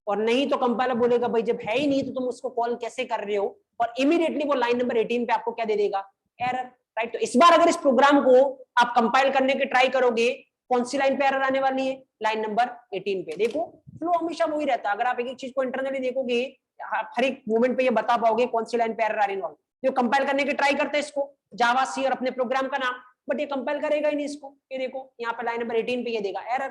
और नहीं तो कंपाइलर बोलेगा भाई जब है ही नहीं तो तुम उसको कॉल कैसे कर रहे हो, और इमीडिएटली वो लाइन नंबर 18 पे आपको क्या दे देगा? Error, right. तो इस बार अगर इस प्रोग्राम को आप कंपाइल करने के ट्राई करोगे कौन सी लाइन पे एरर आने वाली है, लाइन नंबर 18 पे। देखो फ्लो हमेशा वही रहता है, अगर आप एक एक चीज को इंटरनली देखोगे हर एक मोमेंट पे ये बता पाओगे कौन सी लाइन पे एरर आ रही है। जो कंपाइल करने की ट्राई करते हैं इसको जावा सी और अपने प्रोग्राम का नाम, बट ये कंपाइल करेगा ही नहीं इसको। ये देखो यहाँ पे लाइन नंबर 18 पे ये देगा एरर,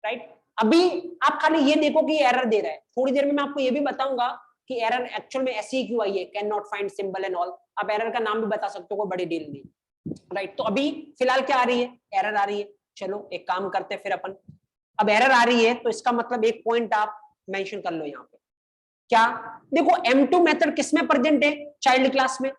राइट। अभी आप खाली ये देखो कि एरर दे रहा है, थोड़ी देर में मैं आपको ये भी बताऊंगा कि एरर एक्चुअल में ऐसी क्यों आई है, can not find symbol and all. आप एरर का नाम भी बता सकते हो, कोई बड़ी डील नहीं, राइट। तो अभी फिलहाल क्या आ रही है, एरर आ रही है। चलो एक काम करते हैं फिर अपन, अब एरर आ रही है तो इसका मतलब एक पॉइंट आप मेंशन कर लो यहाँ पे, क्या देखो M2 मेथड किसमें प्रेजेंट है, चाइल्ड क्लास में।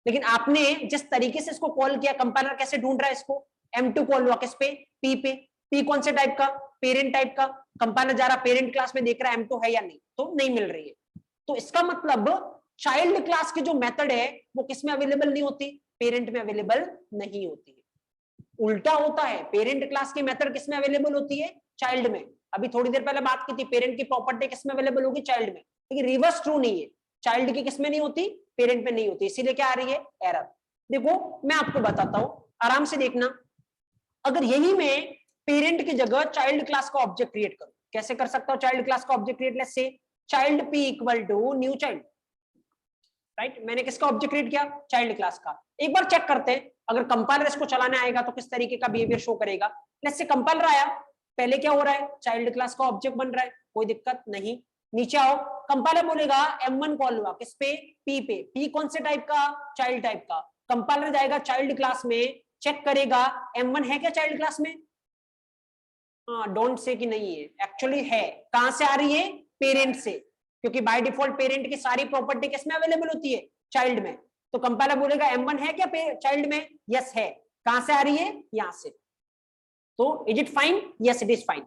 लेकिन आपने जिस तरीके से इसको कॉल किया, कंपाइलर कैसे ढूंढ रहा है इसको, M2 कॉल हुआ किस पे, P पे। P कौन से टाइप का, पेरेंट टाइप का। कंपाइलर जा रहा पेरेंट क्लास में, देख रहा है M2 है या नहीं, तो नहीं मिल रही है। तो इसका मतलब चाइल्ड क्लास की जो मेथड है वो किसमें अवेलेबल नहीं होती, पेरेंट में अवेलेबल नहीं होती है। उल्टा होता है, पेरेंट क्लास की मेथड किसमें अवेलेबल होती है, चाइल्ड में। अभी थोड़ी देर पहले बात की थी, पेरेंट की प्रॉपर्टी किसमें अवेलेबल होगी, चाइल्ड में। लेकिन रिवर्स ट्रू नहीं है, चाइल्ड की किसमें नहीं होती, पेरेंट में नहीं होती, इसीलिए क्या आ रही है, एरर। देखो मैं आपको बताता हूं, आराम से देखना। अगर यही मैं पेरेंट की जगह चाइल्ड क्लास का ऑब्जेक्ट क्रिएट करूं, कैसे कर सकता हूं चाइल्ड क्लास का object create, let's say child p equal to new child, right. मैंने किसका ऑब्जेक्ट क्रिएट किया, चाइल्ड क्लास का। एक बार चेक करते हैं अगर कंपाइलर इसको चलाने आएगा तो किस तरीके का बिहेवियर शो करेगा। लेट्स से कंपाइलर आया, पहले क्या हो रहा है, चाइल्ड क्लास का ऑब्जेक्ट बन रहा है, कोई दिक्कत नहीं। नीचे आओ, कंपाइलर बोलेगा M1 कॉल हुआ किस पे, P पे। P कौन से टाइप का, चाइल्ड टाइप का। कंपाइलर जाएगा चाइल्ड क्लास में, चेक करेगा M1 है क्या चाइल्ड क्लास में, डोंट से कि नहीं है, एक्चुअली है। कहां से आ रही है, पेरेंट से, क्योंकि बाय डिफॉल्ट पेरेंट की सारी प्रॉपर्टी किसमें अवेलेबल होती है, चाइल्ड में। तो कंपाइलर बोलेगा M1 है क्या चाइल्ड में, यस है। कहां से आ रही है, यहां से। तो is it fine, yes it is fine,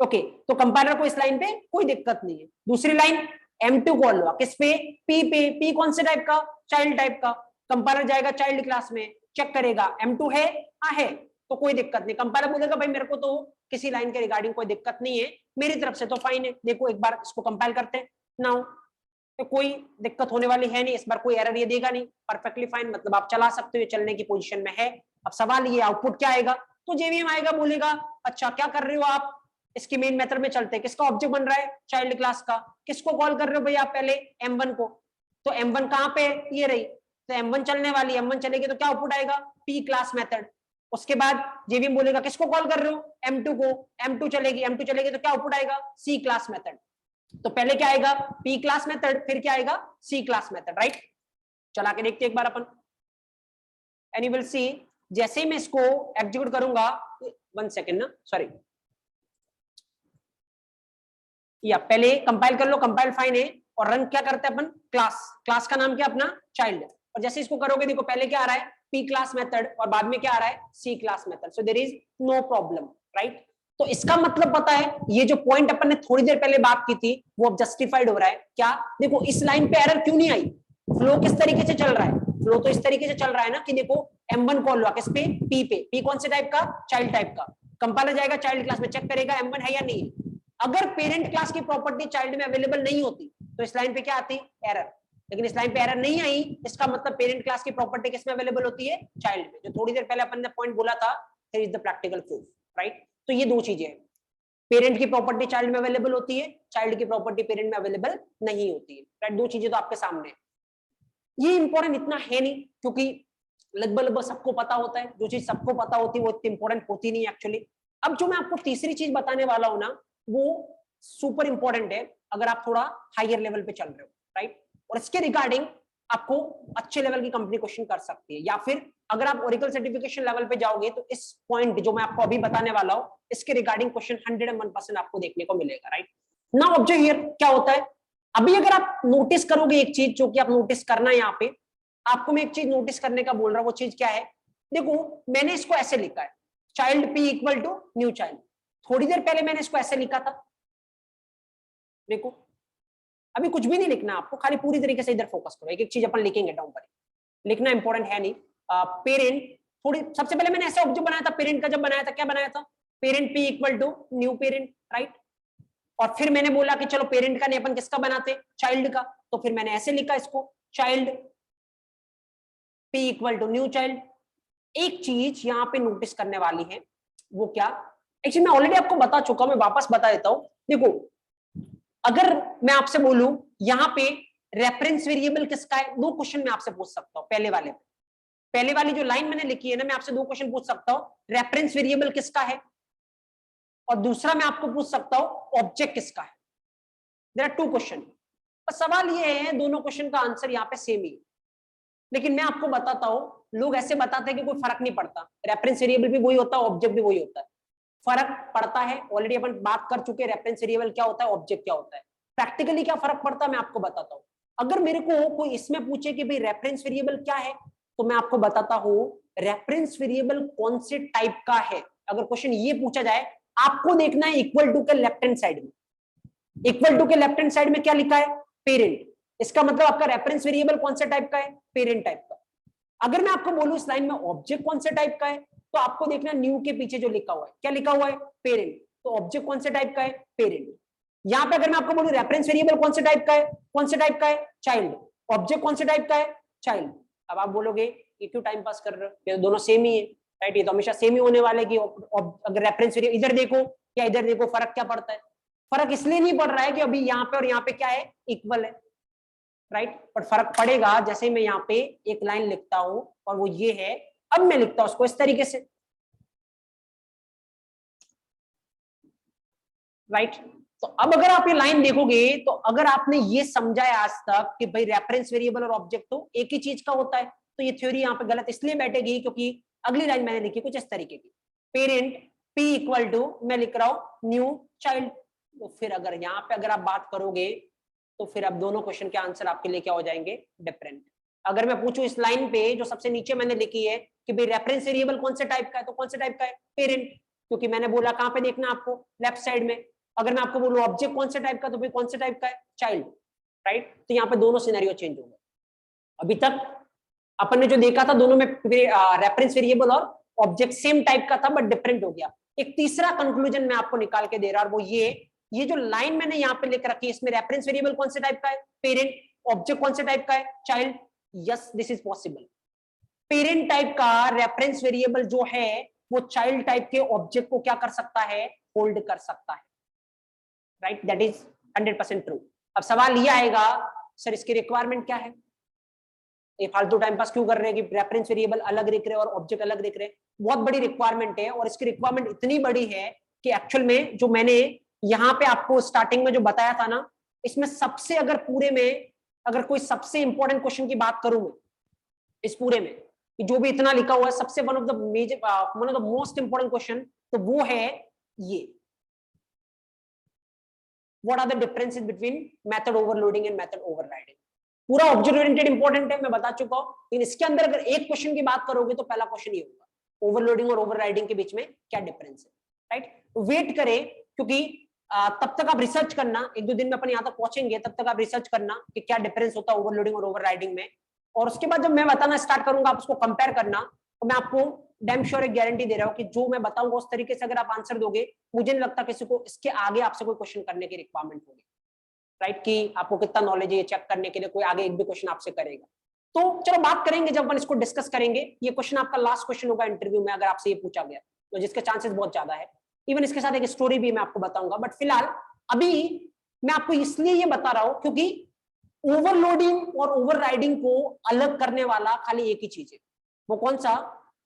okay. तो कंपाइलर को इस लाइन पे कोई दिक्कत नहीं है। दूसरी लाइन M2 कॉल हुआ किस पे, P पे। P कौन से टाइप का, चाइल्ड टाइप का। कंपाइलर जाएगा चाइल्ड क्लास में, चेक करेगा M2 है, हाँ है, तो कोई दिक्कत नहीं। कंपाइलर बोलेगा भाई मेरे को तो किसी लाइन के रिगार्डिंग कोई दिक्कत नहीं है, मेरी तरफ से तो फाइन है। देखो एक बार इसको कंपाइल करते हैं नाउ, तो कोई दिक्कत होने वाली है नहीं, इस बार कोई एरर ये देगा नहीं, परफेक्टली फाइन, मतलब आप चला सकते हो, चलने की पोजीशन में है। अब सवाल ये आउटपुट क्या आएगा, तो जेवीएम आएगा, बोलेगा अच्छा क्या कर रहे हो आप, इसकी मेन मेथड में चलते हैं, किसका ऑब्जेक्ट बन रहा है, चाइल्ड क्लास का। किसको कॉल कर रहे हो भैया आप, पहले M1 को। तो M1 कहां पे, ये रही, तो M1 चलने वाली, M1 चलेगी तो क्या आउटपुट आएगा, P क्लास मेथड। उसके बाद जेवीएम बोलेगा किसको कॉल कर रहे हो, M2 को। M2 चलेगी, M2 चलेगी तो क्या आउटपुट आएगा, C क्लास मेथड। तो पहले क्या आएगा, P क्लास मेथड, फिर क्या आएगा, C क्लास मेथड, राइट। चला के देखते एक बार अपन, एंड यू विल सी, जैसे ही मैं इसको एग्जीक्यूट करूंगा, 1 सेकेंड ना, सॉरी, या पहले कंपाइल कर लो, कंपाइल फाइन है, और रन क्या करते हैं अपन, क्लास, क्लास का नाम क्या अपना, चाइल्ड। और जैसे इसको करोगे, देखो पहले क्या आ रहा है, P क्लास मेथड, और बाद में क्या आ रहा है, C class method. So there is no problem, right. तो इसका मतलब पता है, ये जो पॉइंट अपन ने थोड़ी देर पहले बात की थी वो अब जस्टिफाइड हो रहा है। क्या, देखो इस लाइन पे एरर क्यों नहीं आई, फ्लो किस तरीके से चल रहा है, फ्लो तो इस तरीके से चल रहा है ना कि देखो M1 कॉल हुआ किस पे, P पे। P कौन से टाइप का, चाइल्ड टाइप का। कंपाइलर जाएगा चाइल्ड क्लास में, चेक करेगा M1 है या नहीं है। अगर पेरेंट क्लास की प्रॉपर्टी चाइल्ड में अवेलेबल नहीं होती तो इस लाइन पे क्या आती, एरर। लेकिन इस लाइन पे एरर नहीं आई, इसका मतलब पेरेंट क्लास की प्रॉपर्टी किसमें अवेलेबल होती है, चाइल्ड में। जो थोड़ी देर पहले अपन ने पॉइंट बोला था, here is the practical proof, right. तो ये दो चीजें हैं, पेरेंट की प्रॉपर्टी चाइल्ड में अवेलेबल होती है, चाइल्ड की प्रॉपर्टी पेरेंट में अवेलेबल नहीं होती है, राइट। दो चीजें तो आपके सामने है। ये इंपॉर्टेंट इतना है नहीं, क्योंकि लगभग सबको पता होता है, जो चीज सबको पता होती है वो इतनी इंपॉर्टेंट होती नहीं एक्चुअली। अब जो मैं आपको तीसरी चीज बताने वाला हूं ना, वो सुपर इंपॉर्टेंट है अगर आप थोड़ा हायर लेवल पे चल रहे हो, राइट। और इसके रिगार्डिंग आपको अच्छे लेवल की कंपनी क्वेश्चन कर सकती है, या फिर अगर आप ओरेकल सर्टिफिकेशन लेवल पे जाओगे तो इस पॉइंट जो मैं आपको अभी बताने वाला हूं, इसके रिगार्डिंग क्वेश्चन 101% आपको देखने को मिलेगा, राइट। नाउ ऑब्जर्व हियर क्या होता है, अभी अगर आप नोटिस करोगे एक चीज, जो कि आप नोटिस करना है यहाँ पे, आपको मैं एक चीज नोटिस करने का बोल रहा हूं, वो चीज क्या है, देखो मैंने इसको ऐसे लिखा है, child P equal to new child. थोड़ी देर पहले मैंने इसको ऐसे लिखा था, देखो अभी कुछ भी नहीं लिखना आपको, खाली पूरी तरीके से इधर फोकस करो, एक एक चीज अपन लिखेंगे डाउन पर, लिखना इंपॉर्टेंट है नहीं। पेरेंट, थोड़ी सबसे पहले मैंने ऐसा ऑब्जेक्ट बनाया था, पेरेंट का जब बनाया था क्या बनाया था, parent P equal to new parent, right. और फिर मैंने बोला कि चलो पेरेंट का नहीं अपन किसका बनाते, चाइल्ड का, तो फिर मैंने ऐसे लिखा इसको, child P equal to new child. एक चीज यहाँ पे नोटिस करने वाली है, वो क्या, एक्चुअली मैं ऑलरेडी आपको बता चुका हूं, मैं वापस बता देता हूं। देखो, अगर मैं आपसे बोलूं यहां पे रेफरेंस वेरिएबल किसका है, दो क्वेश्चन मैं आपसे पूछ सकता हूं। पहले वाली जो लाइन मैंने लिखी है ना, मैं आपसे दो क्वेश्चन पूछ सकता हूं, रेफरेंस वेरिएबल किसका है, और दूसरा मैं आपको पूछ सकता हूं ऑब्जेक्ट किसका है। There are two question. सवाल ये है, दोनों क्वेश्चन का आंसर यहाँ पे सेम ही है, लेकिन मैं आपको बताता हूं, लोग ऐसे बताते हैं कि कोई फर्क नहीं पड़ता, रेफरेंस वेरिएबल भी वही होता है, ऑब्जेक्ट भी वही होता है। फर्क पड़ता है, ऑलरेडी अपन बात कर चुके हैं, रेफरेंस वेरिएबल क्या होता है, ऑब्जेक्ट क्या होता है। प्रैक्टिकली क्या फर्क पड़ता है मैं आपको बताता हूं। अगर मेरे को कोई इसमें पूछे कि भाई रेफरेंस वेरिएबल क्या है, तो मैं आपको बताता हूं रेफरेंस वेरिएबल कौन से टाइप का है। अगर क्वेश्चन ये पूछा जाए, आपको देखना है इक्वल टू के लेफ्ट हैंड साइड में, इक्वल टू के लेफ्ट हैंड साइड में क्या लिखा है, पेरेंट। इसका मतलब आपका रेफरेंस वेरिएबल कौन से टाइप का है, पेरेंट टाइप का। अगर मैं आपको बोलूं इस लाइन में ऑब्जेक्ट कौन से टाइप का है, तो आपको देखना न्यू के पीछे जो लिखा हुआ है, क्या लिखा हुआ है, पेरेंट। तो ऑब्जेक्ट कौन से टाइप का है, पेरेंट। यहां पे अगर मैं आपको बोलूं रेफरेंस वेरिएबल कौन से टाइप का है, कौन से टाइप का है, चाइल्ड। ऑब्जेक्ट कौन से टाइप का है, चाइल्ड। अब आप बोलोगे ये क्यों टाइम पास कर रहे हो, ये दोनों सेम ही है, राइट। ये तो हमेशा सेम ही होने वाले कि अगर रेफरेंस वेरिएबल इधर देखो या इधर देखो, फर्क क्या पड़ता है। फर्क इसलिए नहीं पड़ रहा है कि अभी यहाँ पे और यहाँ पे क्या है, इक्वल है, राइट। बट फर्क पड़ेगा जैसे ही मैं यहाँ पे एक लाइन लिखता हूं, और वो ये है, अब मैं लिखता हूं उसको इस तरीके से, राइट। तो अब अगर आप ये लाइन देखोगे, तो अगर आपने ये समझा है आज तक कि भाई रेफरेंस वेरिएबल और ऑब्जेक्ट तो एक ही चीज का होता है, तो ये थ्योरी यहाँ पे गलत इसलिए बैठेगी क्योंकि अगली लाइन मैंने लिखी कुछ इस तरीके की, पेरेंट पी इक्वल टू, मैं लिख रहा हूं न्यू चाइल्ड। तो फिर अगर यहाँ पे अगर आप बात करोगे, तो फिर अब दोनों क्वेश्चन के आंसर आपके लिए क्या हो जाएंगे, डिफरेंट। अगर मैं पूछूं इस लाइन पे जो सबसे नीचे मैंने लिखी है कि भाई रेफरेंस वेरिएबल कौन से टाइप का है, तो कौन से टाइप का है, पेरेंट। क्योंकि मैंने बोला कहां पे देखना आपको, लेफ्ट साइड में। अगर मैं आपको बोलूं ऑब्जेक्ट कौन से टाइप का, तो भाई कौन से टाइप का है, चाइल्ड, राइट। तो यहाँ पे दोनों सिनेरियो चेंज हो गए। अभी तक अपन ने जो देखा था, दोनों में रेफरेंस वेरिएबल और ऑब्जेक्ट सेम टाइप का था, बट डिफरेंट हो गया। एक तीसरा कंक्लूजन मैं आपको निकाल के दे रहा हूं, वो ये जो लाइन मैंने यहाँ पे लिख रखी है, इसमें रेफरेंस वेरिएबल कौन से टाइप का है, पेरेंट। ऑब्जेक्ट कौन से टाइप का है, child. Yes, this is possible. Parent type का रेफरेंस वेरिएबल जो है, वो चाइल्ड टाइप के ऑब्जेक्ट को क्या कर सकता है, होल्ड कर सकता है, राइट। That is 100% true. अब सवाल ये आएगा, सर इसकी रिक्वायरमेंट क्या है, ये फालतू टाइम पास क्यों कर रहे हैं कि रेफरेंस वेरिएबल अलग दिख रहे हैं और ऑब्जेक्ट अलग दिख रहे हैं। बहुत बड़ी रिक्वायरमेंट है, और इसकी रिक्वायरमेंट इतनी बड़ी है कि एक्चुअल में जो मैंने यहाँ पे आपको स्टार्टिंग में जो बताया था ना, इसमें सबसे अगर पूरे में अगर कोई सबसे इंपॉर्टेंट क्वेश्चन की बात करूं मैं इस पूरे में, जो भी इतना लिखा हुआ है, सबसे one of the most important question, तो वो है ये, what are the differences between method overloading and method overriding. पूरा ऑब्जेक्ट ओरिएंटेड इंपॉर्टेंट है, मैं बता चुका हूं, लेकिन इसके अंदर अगर एक क्वेश्चन की बात करोगे, तो पहला क्वेश्चन ये होगा, ओवरलोडिंग और ओवरराइडिंग के बीच में क्या डिफरेंस है, राइट। तो वेट करें, क्योंकि तब तक आप रिसर्च करना, एक दो दिन में अपन यहाँ तक पहुंचेंगे, तब तक आप रिसर्च करना कि क्या डिफरेंस होता है ओवरलोडिंग और ओवरराइडिंग में। और उसके बाद जब मैं बताना स्टार्ट करूंगा, आप उसको कंपेयर करना, तो मैं आपको डैम श्योर एक गारंटी दे रहा हूं कि जो मैं बताऊंगा उस तरीके से अगर आप आंसर दोगे, मुझे नहीं लगता किसी को इसके आगे आपसे कोई क्वेश्चन करने की रिक्वायरमेंट होगी, राइट। कि आपको कितना नॉलेज है ये चेक करने के लिए कोई आगे एक भी क्वेश्चन आपसे करेगा। तो चलो बात करेंगे जब अपन इसको डिस्कस करेंगे। ये क्वेश्चन आपका लास्ट क्वेश्चन होगा इंटरव्यू में, अगर आपसे ये पूछा गया, तो जिसके चांसेस बहुत ज्यादा है। इवन इसके साथ एक स्टोरी भी मैं आपको बताऊंगा, बट फिलहाल अभी मैं आपको इसलिए ये बता रहा हूं क्योंकि ओवरलोडिंग और ओवरराइडिंग को अलग करने वाला खाली एक ही चीज है, वो कौन सा,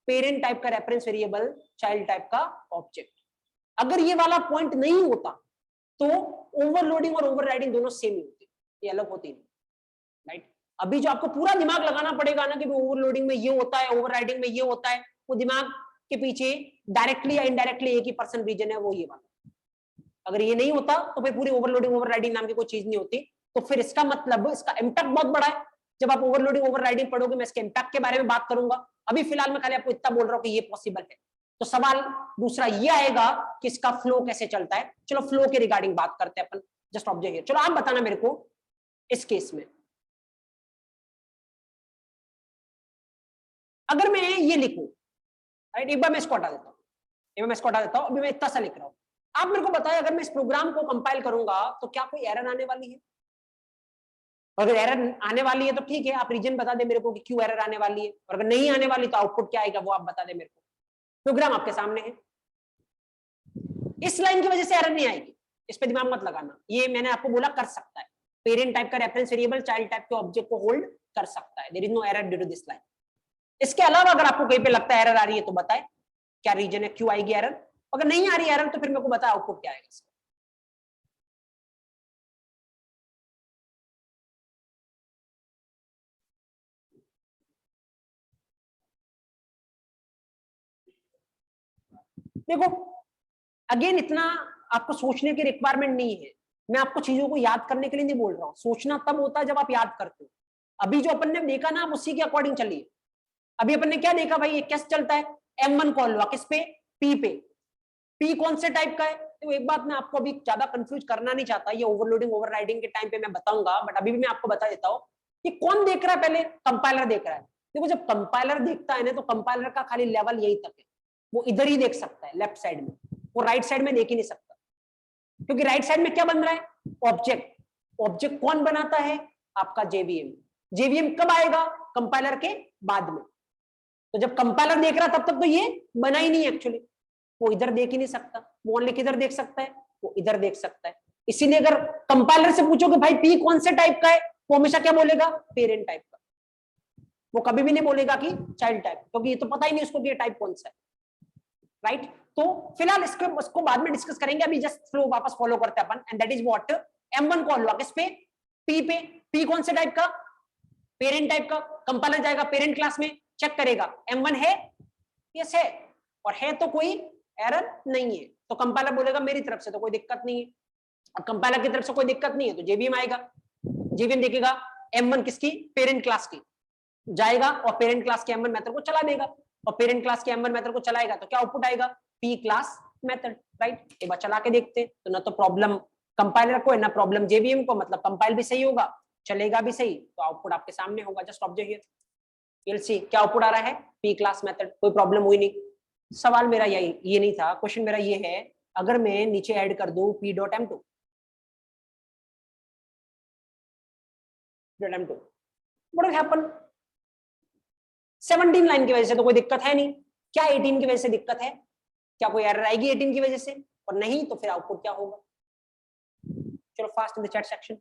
पेरेंट टाइप का रेफरेंस वेरिएबल, चाइल्ड टाइप का ऑब्जेक्ट। अगर ये वाला पॉइंट नहीं होता, तो ओवरलोडिंग और ओवरराइडिंग दोनों सेम ही होती, ये अलग होती नहीं, राइट। अभी जो आपको पूरा दिमाग लगाना पड़ेगा ना कि ओवरलोडिंग में ये होता है, ओवरराइडिंग में ये होता है, वो दिमाग के पीछे डायरेक्टली या इनडायरेक्टली एक ही पर्सन रीजन है, वो ये वाला। अगर ये नहीं होता, तो फिर पूरी ओवरलोडिंग ओवरराइडिंग नाम की कोई चीज नहीं होती। तो फिर इसका मतलब, इसका इम्पैक्ट बहुत बड़ा है। जब आप ओवरलोडिंग ओवरराइडिंग पढ़ोगे, मैं इसके इम्पैक्ट के बारे में बात करूंगा। अभी फिलहाल मैं खाली आपको इतना बोल रहा हूं कि ये पॉसिबल है। तो सवाल दूसरा ये आएगा कि इसका फ्लो कैसे चलता है। चलो फ्लो के रिगार्डिंग बात करते हैं अपन, जस्ट ऑब्जर्व हियर। चलो आप बताना मेरे को इस केस में, अगर मैं ये लिखूं, राइट, एक बार मैं इसको हटा देता हूं, अभी मैं इतना सा लिख रहा हूं। आप मेरे को बताएं, अगर मैं इस प्रोग्राम को कंपाइल करूंगा, तो क्या कोई एरर आने वाली है? अगर एरर आने वाली है तो ठीक है, आप रीजन बता दे मेरे को कि क्यों एरर आने वाली है, और अगर नहीं आने वाली तो आउटपुट क्या आएगा वो आप बता दे मेरे को। प्रोग्राम आपके सामने है, इस लाइन की वजह से एरर नहीं आएगी, इस पे दिमाग मत लगाना, ये मैंने आपको बोला कर सकता है, पेरेंट टाइप का रेफरेंस वेरिएबल चाइल्ड टाइप के ऑब्जेक्ट को होल्ड कर सकता है, there is no error due to this line. इसके अलावा अगर आपको कहीं पे लगता है एरर आ रही है तो बताएं क्या रीजन है, क्यों आएगी एरर, अगर नहीं आ रही एरर तो फिर मेरे को बताएं आउटपुट क्या आएगा इसका। देखो अगेन इतना आपको सोचने की रिक्वायरमेंट नहीं है, मैं आपको चीजों को याद करने के लिए नहीं बोल रहा हूं, सोचना तब होता है जब आप याद करते हो। अभी जो अपन ने देखा ना आप उसी के अकॉर्डिंग चलिए। अभी अपन ने क्या देखा भाई, ये कैसे चलता है, M1 कॉल हुआ किस पे, P पे, P कौन से टाइप का है। तो एक बात मैं आपको अभी ज्यादा कंफ्यूज करना नहीं चाहता, ये ओवरलोडिंग ओवरराइडिंग के टाइम पे मैं बताऊंगा, बट अभी भी मैं आपको बता देता हूं कि कौन देख रहा है, पहले कंपाइलर देख रहा है। देखो जब कंपाइलर देखता है ना तो कंपाइलर का खाली लेवल यही तक है, वो इधर ही देख सकता है लेफ्ट साइड में, वो राइट साइड में देख ही नहीं सकता, क्योंकि राइट साइड में क्या बन रहा है, ऑब्जेक्ट। ऑब्जेक्ट कौन बनाता है, आपका जेवीएम। जेवीएम कब आएगा, कंपाइलर के बाद में। तो जब कंपाइलर देख रहा तब तक तो ये बना ही नहीं एक्चुअली, वो इधर देख ही नहीं सकता, वो ओनली किधर देख सकता है, वो इधर देख सकता है। इसीलिए अगर कंपाइलर से पूछो कि भाई पी कौन से टाइप का है, वो हमेशा क्या बोलेगा, पेरेंट टाइप का, वो कभी भी नहीं बोलेगा कि चाइल्ड टाइप, क्योंकि ये तो पता ही नहीं उसको कि ये टाइप कौन सा है, राइट। तो फिलहाल इसको बाद में डिस्कस करेंगे, अभी जस्ट फ्लो वापस फॉलो करते हैं अपन, and that is what, M1 call हुआ किस पे, P पे। P कौन से टाइप का, पेरेंट टाइप का। कंपाइलर जाएगा पेरेंट क्लास में, चेक करेगा M1 है, यस है, और है तो कोई एरर नहीं है, तो कंपाइलर बोलेगा मेरी तरफ से तो कोई दिक्कत नहीं है। अब कंपाइलर की तरफ से कोई दिक्कत नहीं है तो जेवीएम आएगा, जेवीएम देखेगा M1 किसकी, पेरेंट क्लास की, जाएगा और पेरेंट क्लास के M1 मेथड को चला देगा, और पेरेंट क्लास के M1 मेथड को चलाएगा तो क्या आउटपुट आएगा, P क्लास मेथड, राइट। एक बार चला के देखते हैं, तो ना तो प्रॉब्लम कंपाइलर को है ना प्रॉब्लम जेवीएम को, मतलब कंपाइल भी सही होगा, चलेगा भी सही, तो आउटपुट आपके सामने होगा। Just observe here, you'll see क्या आउटपुट आ रहा है, P क्लास मेथड, कोई प्रॉब्लम हुई नहीं। सवाल मेरा ये नहीं था, क्वेश्चन मेरा ये है, अगर मैं नीचे ऐड कर दूं P.M2, what will happen, 17 line की वजह से तो कोई दिक्कत है नहीं, क्या 18 की वजह से दिक्कत है, क्या कोई एरर आएगी 18 की वजह से, और नहीं तो फिर आउटपुट क्या होगा। चलो fast in the chat section.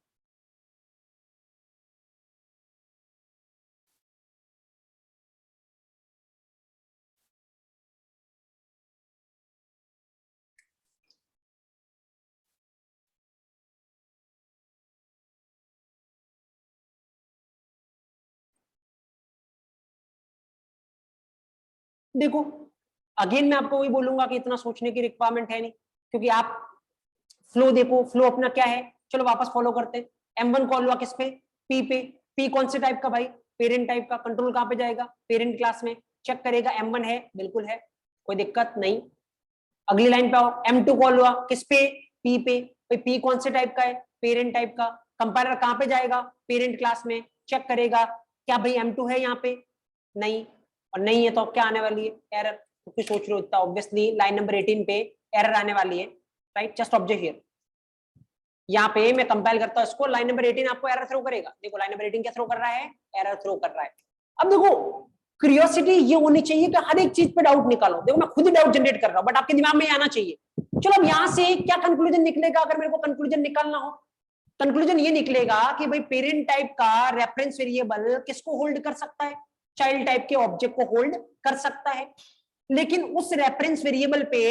देखो अगेन मैं आपको वही बोलूंगा कि इतना सोचने की रिक्वायरमेंट है नहीं, क्योंकि आप फ्लो देखो, फ्लो अपना क्या है, चलो वापस फॉलो करते हैं। M1 कॉल हुआ किस पे, P पे। P कौन से टाइप का भाई, पेरेंट टाइप का। कंट्रोल कहां पे जाएगा, पेरेंट क्लास में, चेक करेगा M1 है, बिल्कुल है, कोई दिक्कत नहीं। अगली लाइन पे आओ, M2 कॉल हुआ किस पे, P पे। P कौन से टाइप का है, पेरेंट टाइप का। कंपाइलर कहां पे जाएगा, पेरेंट क्लास में, चेक करेगा क्या भाई M2 है यहाँ पे, नहीं, और नहीं है तो क्या आने वाली है, एरर। तो कुछ सोच रहे हो इतना, ऑब्वियसली लाइन नंबर 18 पे एरर आने वाली है, राइट। जस्ट ऑब्जर्व हियर, यहाँ पे मैं कंपाइल करता हूँ इसको, लाइन नंबर 18 आपको एरर थ्रो करेगा। देखो लाइन नंबर 18 क्या थ्रो कर रहा है, एरर थ्रो कर रहा है। अब देखो क्यूरियोसिटी ये होनी चाहिए कि हर एक चीज पे डाउट निकालो। देखो मैं खुद ही डाउट जनरेट कर रहा हूँ, बट आपके दिमाग में आना चाहिए। चलो अब यहाँ से क्या कंक्लूजन निकलेगा, अगर मेरे को कंक्लूजन निकालना हो, कंक्लूजन ये निकलेगा कि भाई पेरेंट टाइप का रेफरेंस वेरिएबल किसको होल्ड कर सकता है, चाइल्ड टाइप के ऑब्जेक्ट को होल्ड कर सकता है। लेकिन उस रेफरेंस वेरिएबल पे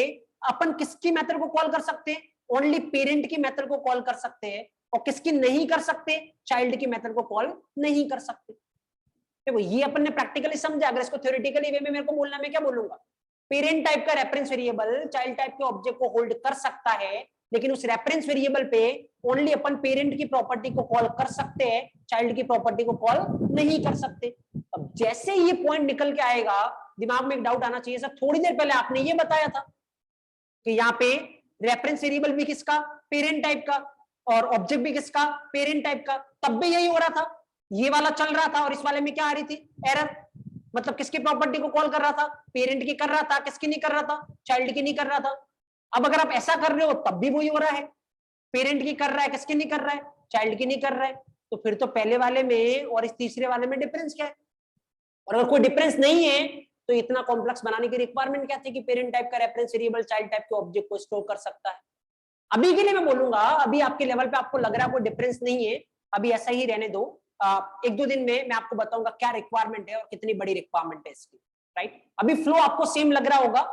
अपन किसकी मेथड को कॉल कर सकते हैं, ओनली पेरेंट की मेथड को कॉल कर सकते हैं, और किसकी नहीं कर सकते, चाइल्ड की मेथड को कॉल नहीं कर सकते। देखो ये अपन ने प्रैक्टिकली समझा, अगर इसको थ्योरेटिकली वे में मेरे को बोलना, मैं क्या बोलूंगा, पेरेंट टाइप का रेफरेंस वेरिएबल चाइल्ड टाइप के ऑब्जेक्ट को होल्ड कर सकता है, लेकिन उस रेफरेंस वेरिएबल पे ओनली अपन पेरेंट की प्रॉपर्टी को कॉल कर सकते हैं, चाइल्ड की प्रॉपर्टी को कॉल नहीं कर सकते। अब जैसे ये पॉइंट निकल के आएगा, दिमाग में एक डाउट आना चाहिए, सर थोड़ी देर पहले आपने ये बताया था कि यहाँ पे रेफरेंस वेरिएबल भी किसका, पेरेंट टाइप का, और ऑब्जेक्ट भी किसका, पेरेंट टाइप का। तब भी यही हो रहा था, ये वाला चल रहा था, और इस वाले में क्या आ रही थी, एरर। मतलब किसकी प्रॉपर्टी को कॉल कर रहा था, पेरेंट की कर रहा था, किसकी नहीं कर रहा था, चाइल्ड की नहीं कर रहा था। अब अगर आप ऐसा कर रहे हो तब भी वही हो रहा है, पेरेंट की कर रहा है, किसकी नहीं कर रहा है, चाइल्ड की नहीं कर रहा है। तो फिर तो पहले वाले में और इस तीसरे वाले में डिफरेंस क्या है, और अगर कोई डिफरेंस नहीं है तो इतना कॉम्प्लेक्स बनाने की रिक्वायरमेंट क्या थी कि पेरेंट टाइप का रेफरेंस वेरिएबल चाइल्ड टाइप के ऑब्जेक्ट को स्टोर कर सकता है। अभी के लिए मैं बोलूंगा, अभी आपके लेवल पे आपको लग रहा है कोई डिफरेंस नहीं है, अभी ऐसा ही रहने दो। एक दो दिन में मैं आपको बताऊंगा क्या रिक्वायरमेंट है और कितनी बड़ी रिक्वायरमेंट है इसकी, राइट। अभी फ्लो आपको सेम लग रहा होगा,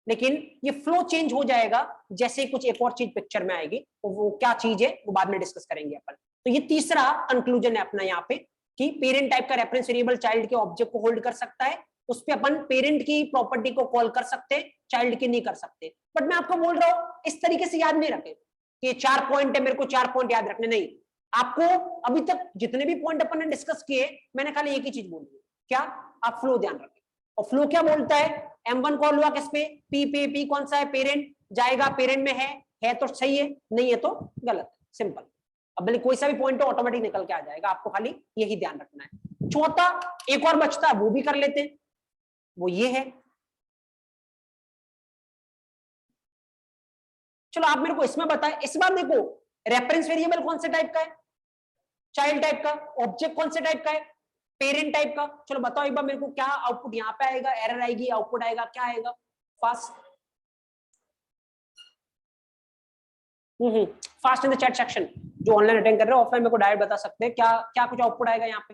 लेकिन ये फ्लो चेंज हो जाएगा जैसे कुछ एक और चीज पिक्चर में आएगी, तो वो क्या चीज है वो बाद में डिस्कस करेंगे अपन। तो ये तीसरा कंक्लूजन है अपना यहाँ पे कि पेरेंट टाइप का रेफरेंस वेरिएबल चाइल्ड के ऑब्जेक्ट को होल्ड कर सकता है, उस पे अपन पेरेंट की प्रॉपर्टी को कॉल कर सकते हैं, चाइल्ड की नहीं कर सकते। बट मैं आपको बोल रहा हूं इस तरीके से याद नहीं रखे कि 4 पॉइंट है, मेरे को 4 पॉइंट याद रखने, नहीं। आपको अभी तक जितने भी पॉइंट अपन ने डिस्कस किए, मैंने खाली एक ही चीज बोली है, क्या? आप फ्लो ध्यान रखें। और फ्लो क्या बोलता है? M1 कॉल हुआ किस पे? P पे। P कौन सा है? पेरेंट। जाएगा पेरेंट में है तो सही है, नहीं है तो गलत, सिंपल। अब भले कोई सा भी पॉइंट ऑटोमेटिक निकल के आ जाएगा, आपको खाली यही ध्यान रखना है। चौथा एक और बचता है, वो भी कर लेते हैं, वो ये है। चलो आप मेरे को इसमें बताएं, इस बार देखो रेफरेंस वेरिएबल कौन से टाइप का है? चाइल्ड टाइप का। ऑब्जेक्ट कौन से टाइप का है? पेरेंट टाइप का। चलो बताओ एक बार मेरे को, क्या आउटपुट यहाँ पे आएगा? एरर आएगी, आउटपुट आएगा, क्या आएगा? Fast fast in the chat section. जो ऑनलाइन अटेंड कर रहे हो, ऑफलाइन मेरे को डायरेक्ट बता सकते हैं क्या क्या कुछ आउटपुट आएगा यहाँ पे।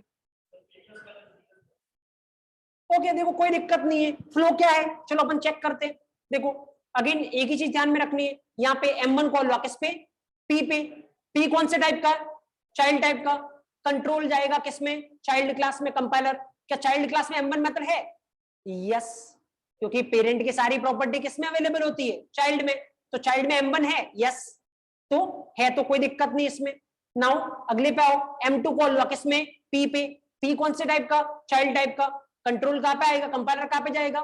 ओके देखो कोई दिक्कत नहीं है। फ्लो क्या है चलो अपन चेक करते हैं। देखो अगेन एक ही चीज ध्यान में रखनी है, यहाँ पे M1 कॉल हुआ किस पे? P पे। P कौन से टाइप का? चाइल्ड टाइप का। कंट्रोल जाएगा किसमें? चाइल्ड क्लास में। कंपाइलर, क्या चाइल्ड क्लास में M1 मेथड है? यस, क्योंकि पेरेंट की सारी प्रॉपर्टी किसमें अवेलेबल होती है? चाइल्ड में। तो चाइल्ड में M1 है, यस, तो है, तो कोई दिक्कत नहीं इसमें। नाउ अगले पे आओ, M2 कॉल हुआ किसमें? P पे। P कौन से टाइप का? चाइल्ड टाइप का। कंट्रोल कहां पे आएगा? कंपाइलर कहां पे जाएगा?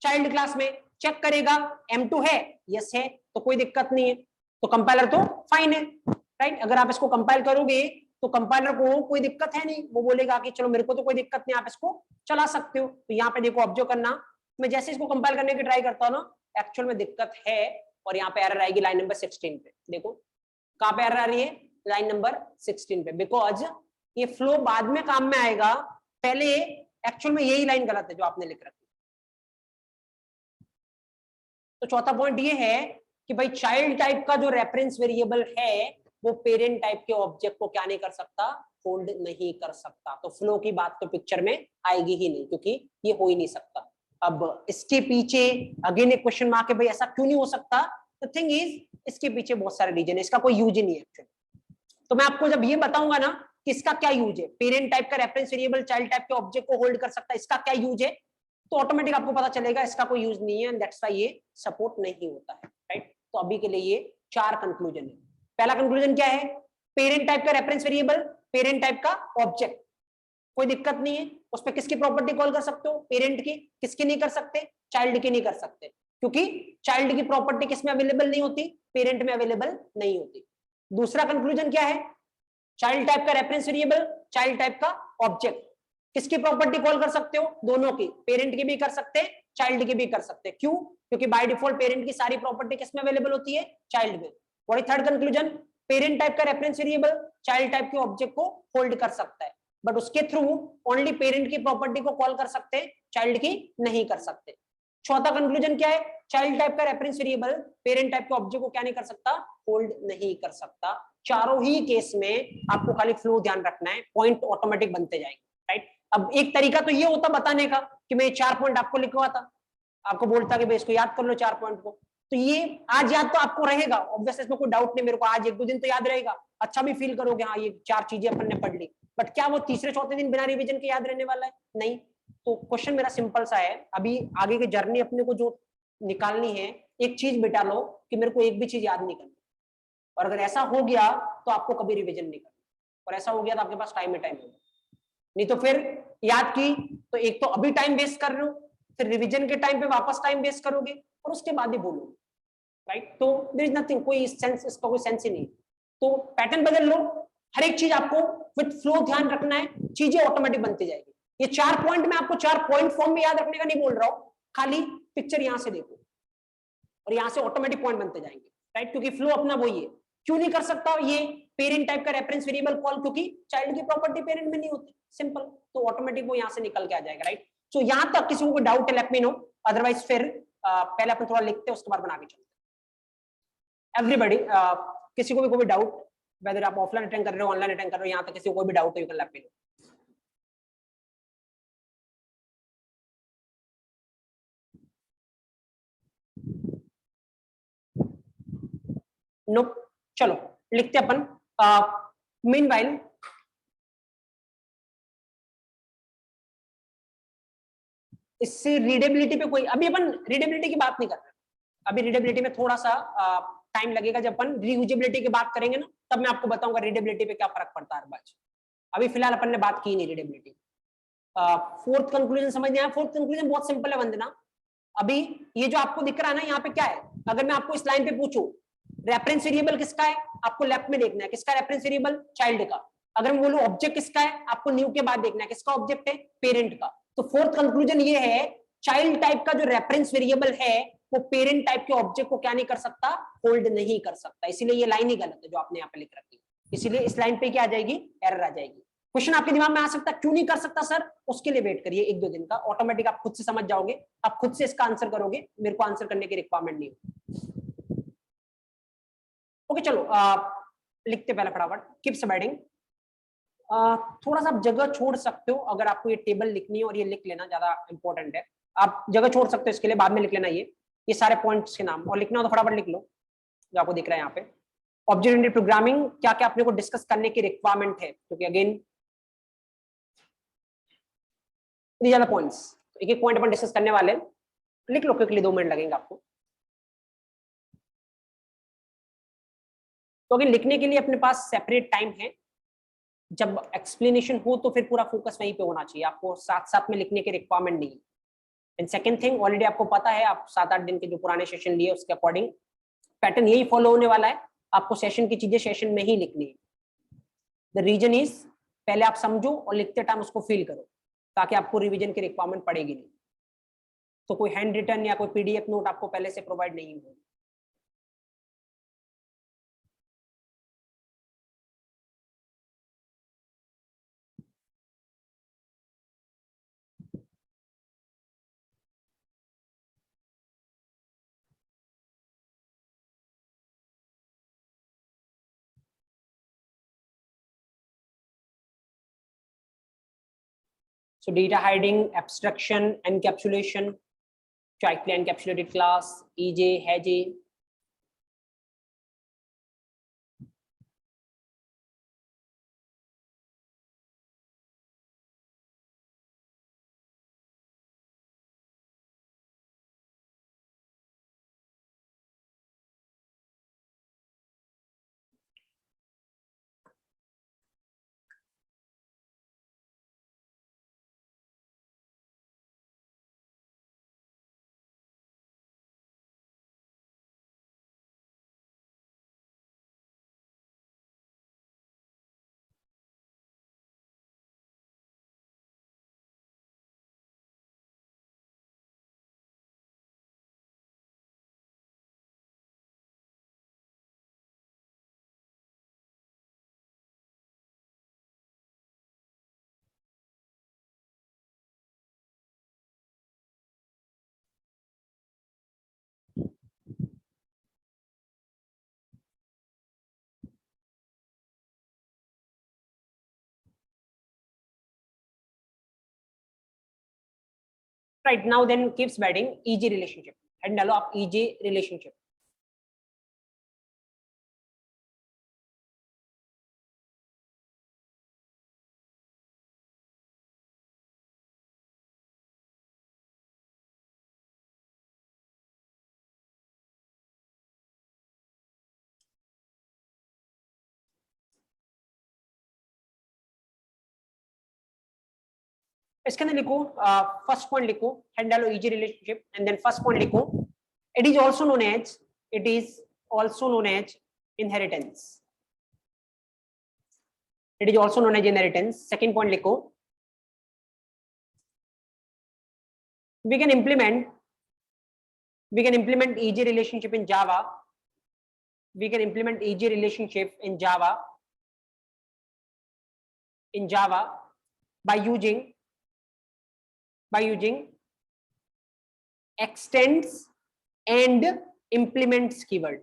चाइल्ड क्लास में। चेक करेगा M2 है, यस है, तो कोई दिक्कत नहीं है, तो कंपाइलर तो फाइन है, राइट। अगर आप इसको कंपाइल करोगे तो कंपाइलर को कोई दिक्कत है नहीं, वो बोलेगा कि चलो मेरे को तो कोई दिक्कत नहीं, आप इसको चला सकते हो। तो यहाँ पे देखो ऑब्जर्व करना, मैं जैसे इसको कंपाइल करने की ट्राई करता हूँ ना, एक्चुअल में दिक्कत है, और यहाँ पे एरर आएगी लाइन नंबर 16 पे। देखो कहां पे एरर आ रही है? लाइन नंबर 16 पे, बिकॉज ये फ्लो बाद में काम में आएगा, पहले एक्चुअल में यही लाइन गलत है जो आपने लिख रखी। तो चौथा पॉइंट ये है कि भाई चाइल्ड टाइप का जो रेफरेंस वेरिएबल है वो पेरेंट टाइप के ऑब्जेक्ट को क्या नहीं कर सकता? होल्ड नहीं कर सकता। तो फ्लो की बात तो पिक्चर में आएगी ही नहीं, क्योंकि ये हो ही नहीं सकता। अब इसके पीछे अगेन एक क्वेश्चन मार्क है, भाई ऐसा क्यों नहीं हो सकता? द थिंग इज इसके पीछे बहुत सारे रीजन है, इसका कोई यूज ही नहीं है एक्चुअली। तो मैं आपको जब ये बताऊंगा ना कि इसका क्या यूज है, पेरेंट टाइप का रेफरेंस वेरिएबल चाइल्ड टाइप के ऑब्जेक्ट को होल्ड कर सकता है, इसका क्या यूज है, तो ऑटोमेटिक आपको पता चलेगा इसका कोई यूज नहीं है, दैट्स व्हाई ये सपोर्ट नहीं होता है, राइट। तो अभी के लिए ये 4 कंक्लूजन है। पहला कंक्लूजन क्या है? पेरेंट टाइप का रेफरेंस वेरिएबल, पेरेंट टाइप का ऑब्जेक्ट, कोई दिक्कत नहीं है, उस पर किसकी प्रॉपर्टी कॉल कर सकते हो? पेरेंट की। किसकी नहीं कर सकते? चाइल्ड की नहीं कर सकते, क्योंकि चाइल्ड की प्रॉपर्टी किसमें अवेलेबल नहीं होती? पेरेंट में अवेलेबल नहीं होती। दूसरा कंक्लूजन क्या है? चाइल्ड टाइप का रेफरेंस वेरिएबल, चाइल्ड टाइप का ऑब्जेक्ट, किसकी प्रॉपर्टी कॉल कर सकते हो? दोनों की, पेरेंट की भी कर सकते हैं, चाइल्ड की भी कर सकते हैं। क्यों? क्योंकि बाय डिफॉल्ट पेरेंट की सारी प्रॉपर्टी किसमें अवेलेबल होती है? चाइल्ड में। और थर्ड कंक्लूजन, पेरेंट टाइप का रेफरेंस वेरिएबल चाइल्ड टाइप के ऑब्जेक्ट को होल्ड कर सकता है, बट उसके थ्रू ओनली पेरेंट की प्रॉपर्टी को कॉल कर सकते हैं, चाइल्ड की नहीं कर सकते। चौथा कंक्लूजन क्या है? चाइल्ड टाइप का रेफरेंस वेरिएबल पेरेंट टाइप के ऑब्जेक्ट को क्या नहीं कर सकता? होल्ड नहीं कर सकता। चारों ही केस में आपको खाली फ्लो ध्यान रखना है, पॉइंट ऑटोमेटिक बनते जाएंगे, राइट। अब एक तरीका तो ये होता बताने का कि मैं 4 पॉइंट आपको लिखवाता, आपको बोलता कि भाई इसको याद कर लो 4 पॉइंट को, तो ये आज याद तो आपको रहेगा ऑब्वियसली, इसमें कोई डाउट नहीं, मेरे को आज 1-2 दिन तो याद रहेगा, अच्छा भी फील करोगे हाँ ये 4 चीजें अपन ने पढ़ ली। बट क्या वो तीसरे चौथे दिन बिना रिवीजन के याद रहने वाला है? नहीं। तो क्वेश्चन मेरा सिंपल सा है, अभी आगे की जर्नी अपने को जो निकालनी है, एक चीज बिटा लो कि मेरे को एक भी चीज याद नहीं करनी, और अगर ऐसा हो गया तो आपको कभी रिवीजन नहीं करना, और ऐसा हो गया तो आपके पास टाइम ही टाइम होगा, नहीं तो फिर याद की तो एक तो अभी टाइम वेस्ट कर रहे हो, फिर रिवीजन के टाइम पे वापस टाइम वेस्ट करोगे, और उसके बाद ही बोलोगे, राइट। तो देयर इज नथिंग, कोई सेंस, इसका कोई सेंस ही नहीं। तो पैटर्न बदल लो, हर एक चीज आपको विद फ्लो ध्यान रखना है, चीजें ऑटोमेटिक बनती जाएगी। ये 4 पॉइंट में आपको 4 पॉइंट फॉर्म में याद रखने का नहीं बोल रहा हूं, खाली पिक्चर यहां से देखो और यहां से ऑटोमेटिक पॉइंट बनते जाएंगे, राइट, क्योंकि फ्लो अपना वही है। क्यों नहीं कर सकता ये पेरेंट टाइप का रेफरेंस वेरिएबल कॉल? क्योंकि चाइल्ड की प्रॉपर्टी पेरेंट में नहीं होती, सिंपल, तो ऑटोमेटिक वो यहां से निकल के आ जाएगा, राइट। सो यहां तक किसी को कोई डाउट है लेट मी नो, अदरवाइज फिर पहले अपन थोड़ा लिखते हैं उसके बाद बना के चलते हैं। एवरीबॉडी, किसी को भी कोई डाउट, वेदर आप ऑफलाइन अटेंड कर रहे हो ऑनलाइन अटेंड कर रहे हो, यहां तक किसी को कोई भी डाउट है you can let me know. No, चलो लिखते अपन। मीनवाइल इससे रीडेबिलिटी पे कोई, अभी अपन रीडेबिलिटी की बात नहीं कर रहे, अभी रीडेबिलिटी में थोड़ा सा टाइम लगेगा, जब अपन रीयूजेबिलिटी की बात करेंगे ना तब मैं आपको बताऊंगा रीडेबिलिटी पे क्या फर्क पड़ता है अरबाज। अभी फिलहाल अपन ने बात की नहीं रीडेबिलिटी। फोर्थ कंक्लूजन समझ नहीं आया? फोर्थ कंक्लूजन बहुत सिंपल है वंदना। अभी ये जो आपको दिख रहा है ना यहाँ पे क्या है, अगर मैं आपको इस लाइन पे पूछूं रेफरेंस वेरिएबल किसका है, आपको लेफ्ट में देखना है किसका रेफरेंस वेरिएबल, चाइल्ड का। अगर मैं बोलूं ऑब्जेक्ट किसका है, आपको न्यू के बाद देखना है किसका ऑब्जेक्ट है, पेरेंट का। तो फोर्थ कंक्लूजन ये है, चाइल्ड टाइप का जो रेफरेंस वेरिएबल है वो पेरेंट टाइप के ऑब्जेक्ट को क्या नहीं कर सकता, होल्ड नहीं कर सकता। इसीलिए ये लाइन ही गलत है जो आपने यहाँ पे लिख रखी है, इसीलिए इस लाइन पे क्या आ जाएगी, एरर आ जाएगी। क्वेश्चन आपके दिमाग में आ सकता है क्यों नहीं कर सकता सर, उसके लिए वेट करिए 1-2 दिन का, ऑटोमेटिक आप खुद से समझ जाओगे, आप खुद से इसका आंसर करोगे, मेरे को आंसर करने की रिक्वायरमेंट नहीं है। ओके चलो लिखते पहले फटाफट, कीप सबैडिंग। थोड़ा सा आप जगह छोड़ सकते हो, अगर आपको ये टेबल लिखनी है और ये लिख लेना ज्यादा इंपॉर्टेंट है, आप जगह छोड़ सकते हो इसके लिए, बाद में लिख लेना ये सारे पॉइंट्स के नाम, और लिखना हो तो फटाफट लिख लो जो आपको दिख रहा है यहाँ पे। ऑब्जेक्ट ओरिएंटेड प्रोग्रामिंग क्या क्या अपने को डिस्कस करने की रिक्वायरमेंट है, क्योंकि अगेन इतनी ज्यादा पॉइंट्स, एक एक पॉइंट अपन डिस्कस करने वाले, लिख लो क्विकली, 2 मिनट लगेंगे आपको। तो अगेन लिखने के लिए अपने पास सेपरेट टाइम है, जब एक्सप्लेनेशन हो तो फिर पूरा फोकस वहीं पे होना चाहिए, आपको साथ साथ में लिखने की रिक्वायरमेंट नहीं है। एंड सेकंड थिंग, ऑलरेडी आपको पता है, आप 7-8 दिन के जो पुराने सेशन लिए उसके अकॉर्डिंग पैटर्न यही फॉलो होने वाला है, आपको सेशन की चीजें सेशन में ही लिखनी है। द रीजन इज, पहले आप समझो और लिखते टाइम उसको फील करो, ताकि आपको रिवीजन की रिक्वायरमेंट पड़ेगी नहीं। तो कोई हैंड रिटन या कोई पीडीएफ नोट आपको पहले से प्रोवाइड नहीं होगी। So data hiding, abstraction, encapsulation, tightly encapsulated class, EJ, HJ. Right now then keeps batting EJ relationship, and डालो आप EJ relationship. इसके अंदर लिखो, फर्स्ट पॉइंट लिखो, हेड डालो EJ relationship, and then first point लिखो, it is also known as inheritance. It is also known as inheritance. Second point लिखो, we can implement EJ relationship in Java. We can implement EJ relationship in Java by using by using extends and implements keyword,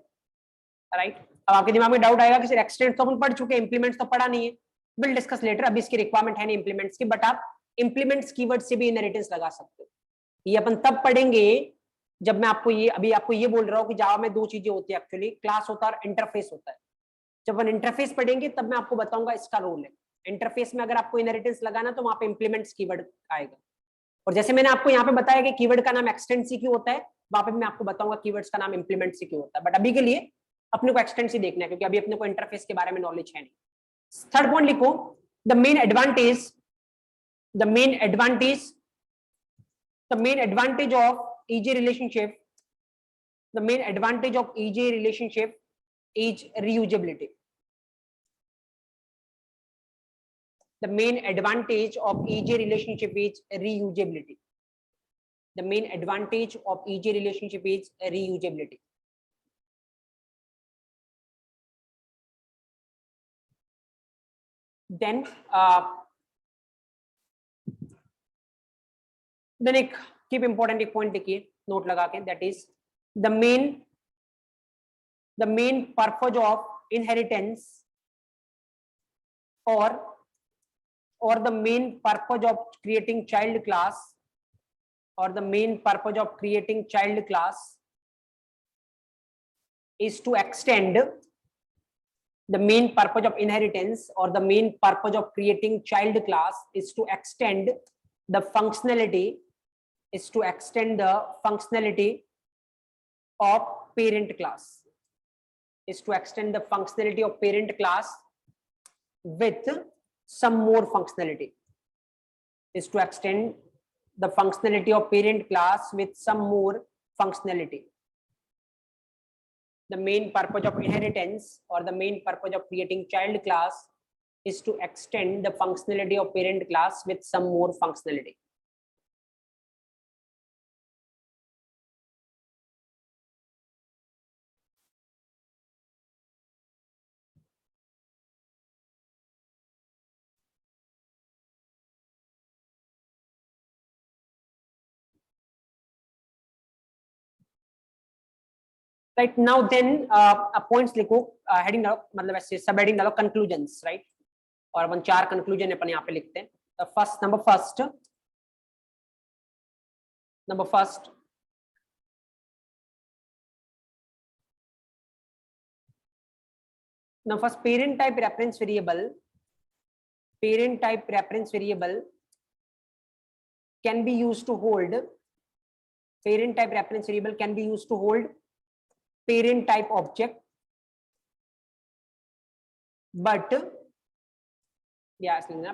right. अब आपके दिमाग में doubt आएगा कि sir extend तो अपन पढ़ चुके, इंप्लीमेंट्स तो पढ़ा नहीं है। विल डिस्कस लेटर, अभी इसकी रिक्वायरमेंट है नहीं इंप्लीमेंट्स की, बट आप इंप्लीमेंट्स कीवर्ड से भी इनहेरिटेंस लगा सकते हो। ये अपन तब पढ़ेंगे जब मैं आपको ये अभी आपको ये बोल रहा हूँ कि जावा में दो चीजें होती है एक्चुअली, क्लास होता है और इंटरफेस होता है। जब अपन इंटरफेस पढ़ेंगे तब मैं आपको बताऊंगा इसका रोल है। इंटरफेस में अगर आपको इनहेरिटेंस लगाना तो वहां पे इंप्लीमेंट्स कीवर्ड आएगा। और जैसे मैंने आपको यहाँ पे बताया कि कीवर्ड का नाम एक्सटेंड सी क्यों होता है, वहां पे मैं आपको बताऊंगा कीवर्ड्स का नाम इंप्लीमेंट सी क्यों होता है। बट अभी के लिए अपने को एक्सटेंड सी देखना है, क्योंकि अभी अपने को इंटरफेस के बारे में नॉलेज है नहीं। थर्ड पॉइंट लिखो, the main advantage of EJ relationship, the main advantage of EJ relationship is reusability. The main advantage of EJ relationship is reusability. The main advantage of EJ relationship is reusability. Then एक keep important एक point लिखिए note लगा के, that is the main purpose of inheritance or the main purpose of creating child class, or the main purpose of creating child class is to extend, the main purpose of inheritance or the main purpose of creating child class is to extend the functionality of parent class, with some more functionality, The main purpose of inheritance or the main purpose of creating child class is to extend the functionality of parent class with some more functionality. Right now, then points लिखो, heading डालो, मतलब ऐसे सब heading डालो, conclusions, right? और अपन 4 conclusion अपन यहाँ पे लिखते हैं। Number first, parent type reference variable can be used to hold parent type object, but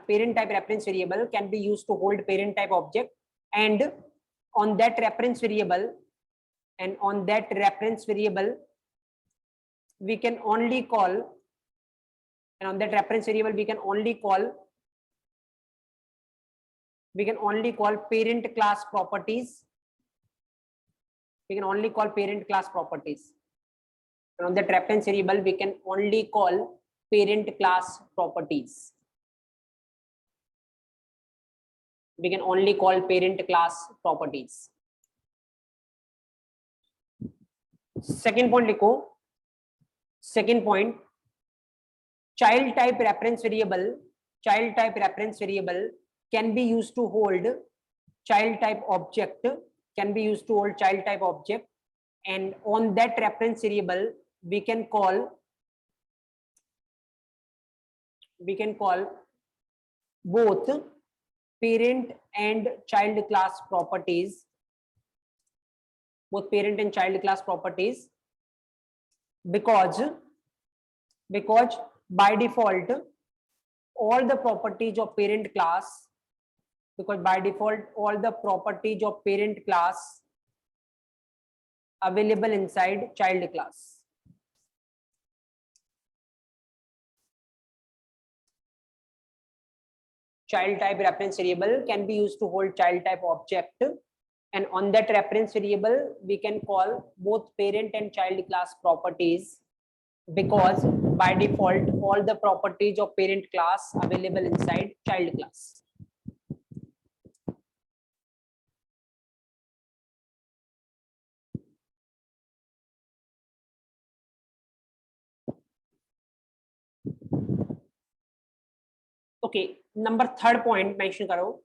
parent type reference variable can be used to hold parent type object, and on that reference variable we can only call parent class properties. And on that reference variable we can only call parent class properties. Second point लिखो, child type reference variable can be used to hold child type object, and on that reference variable we can call both parent and child class properties, because by default all the properties of parent class available inside child class. Child type reference variable can be used to hold child type object, and on that reference variable we can call both parent and child class properties, because by default all the properties of parent class available inside child class. ओके, number third point mention करो,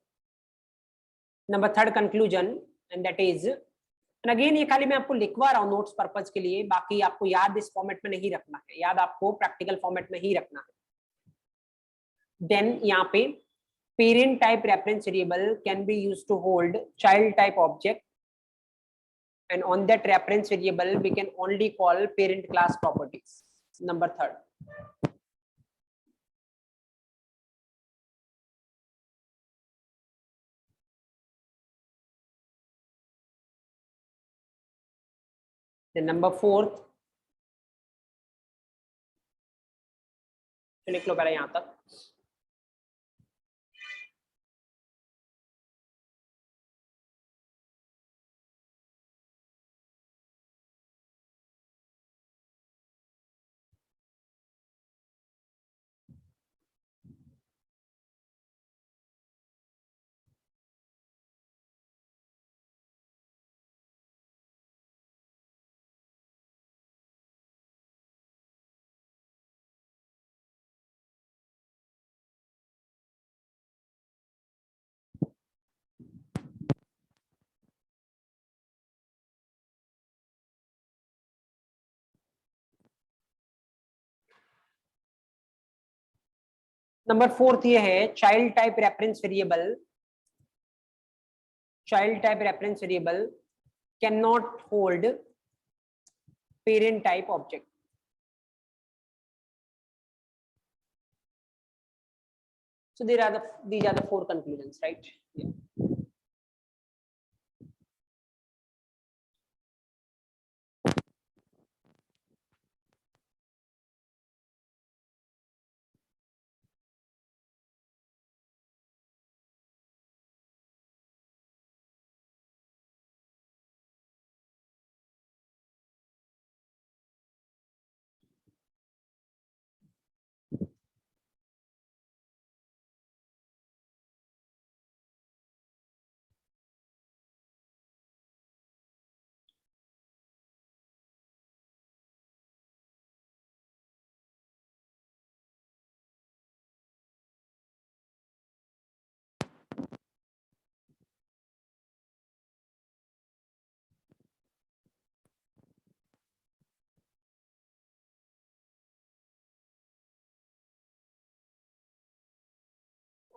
number third conclusion, and that is, and again ये खाली मैं आपको लिखवा रहा हूँ notes purpose के लिए, बाकी आपको याद इस फॉर्मेट में नहीं रखना है, याद आपको प्रैक्टिकल फॉर्मेट में ही रखना है। देन यहाँ पे parent type reference variable can be used to hold child type object, and on that reference variable we can only call parent class properties. Number third. Then number fourth, तो लिख लो पहले यहां तक। नंबर फोर्थ ये है child type reference variable, child type reference variable can not hold parent type object. So these are the four conclusions, right? Yeah.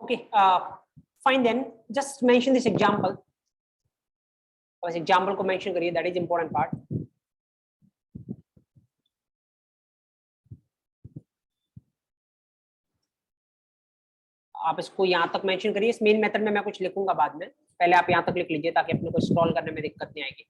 Okay, fine then. Just mention this example. बस example को mention करिए, that is important part. आप इसको यहाँ तक mention करिए, इस main method में मैं कुछ लिखूंगा बाद में, पहले आप यहाँ तक लिख लीजिए ताकि अपने को स्क्रॉल करने में दिक्कत नहीं आएगी।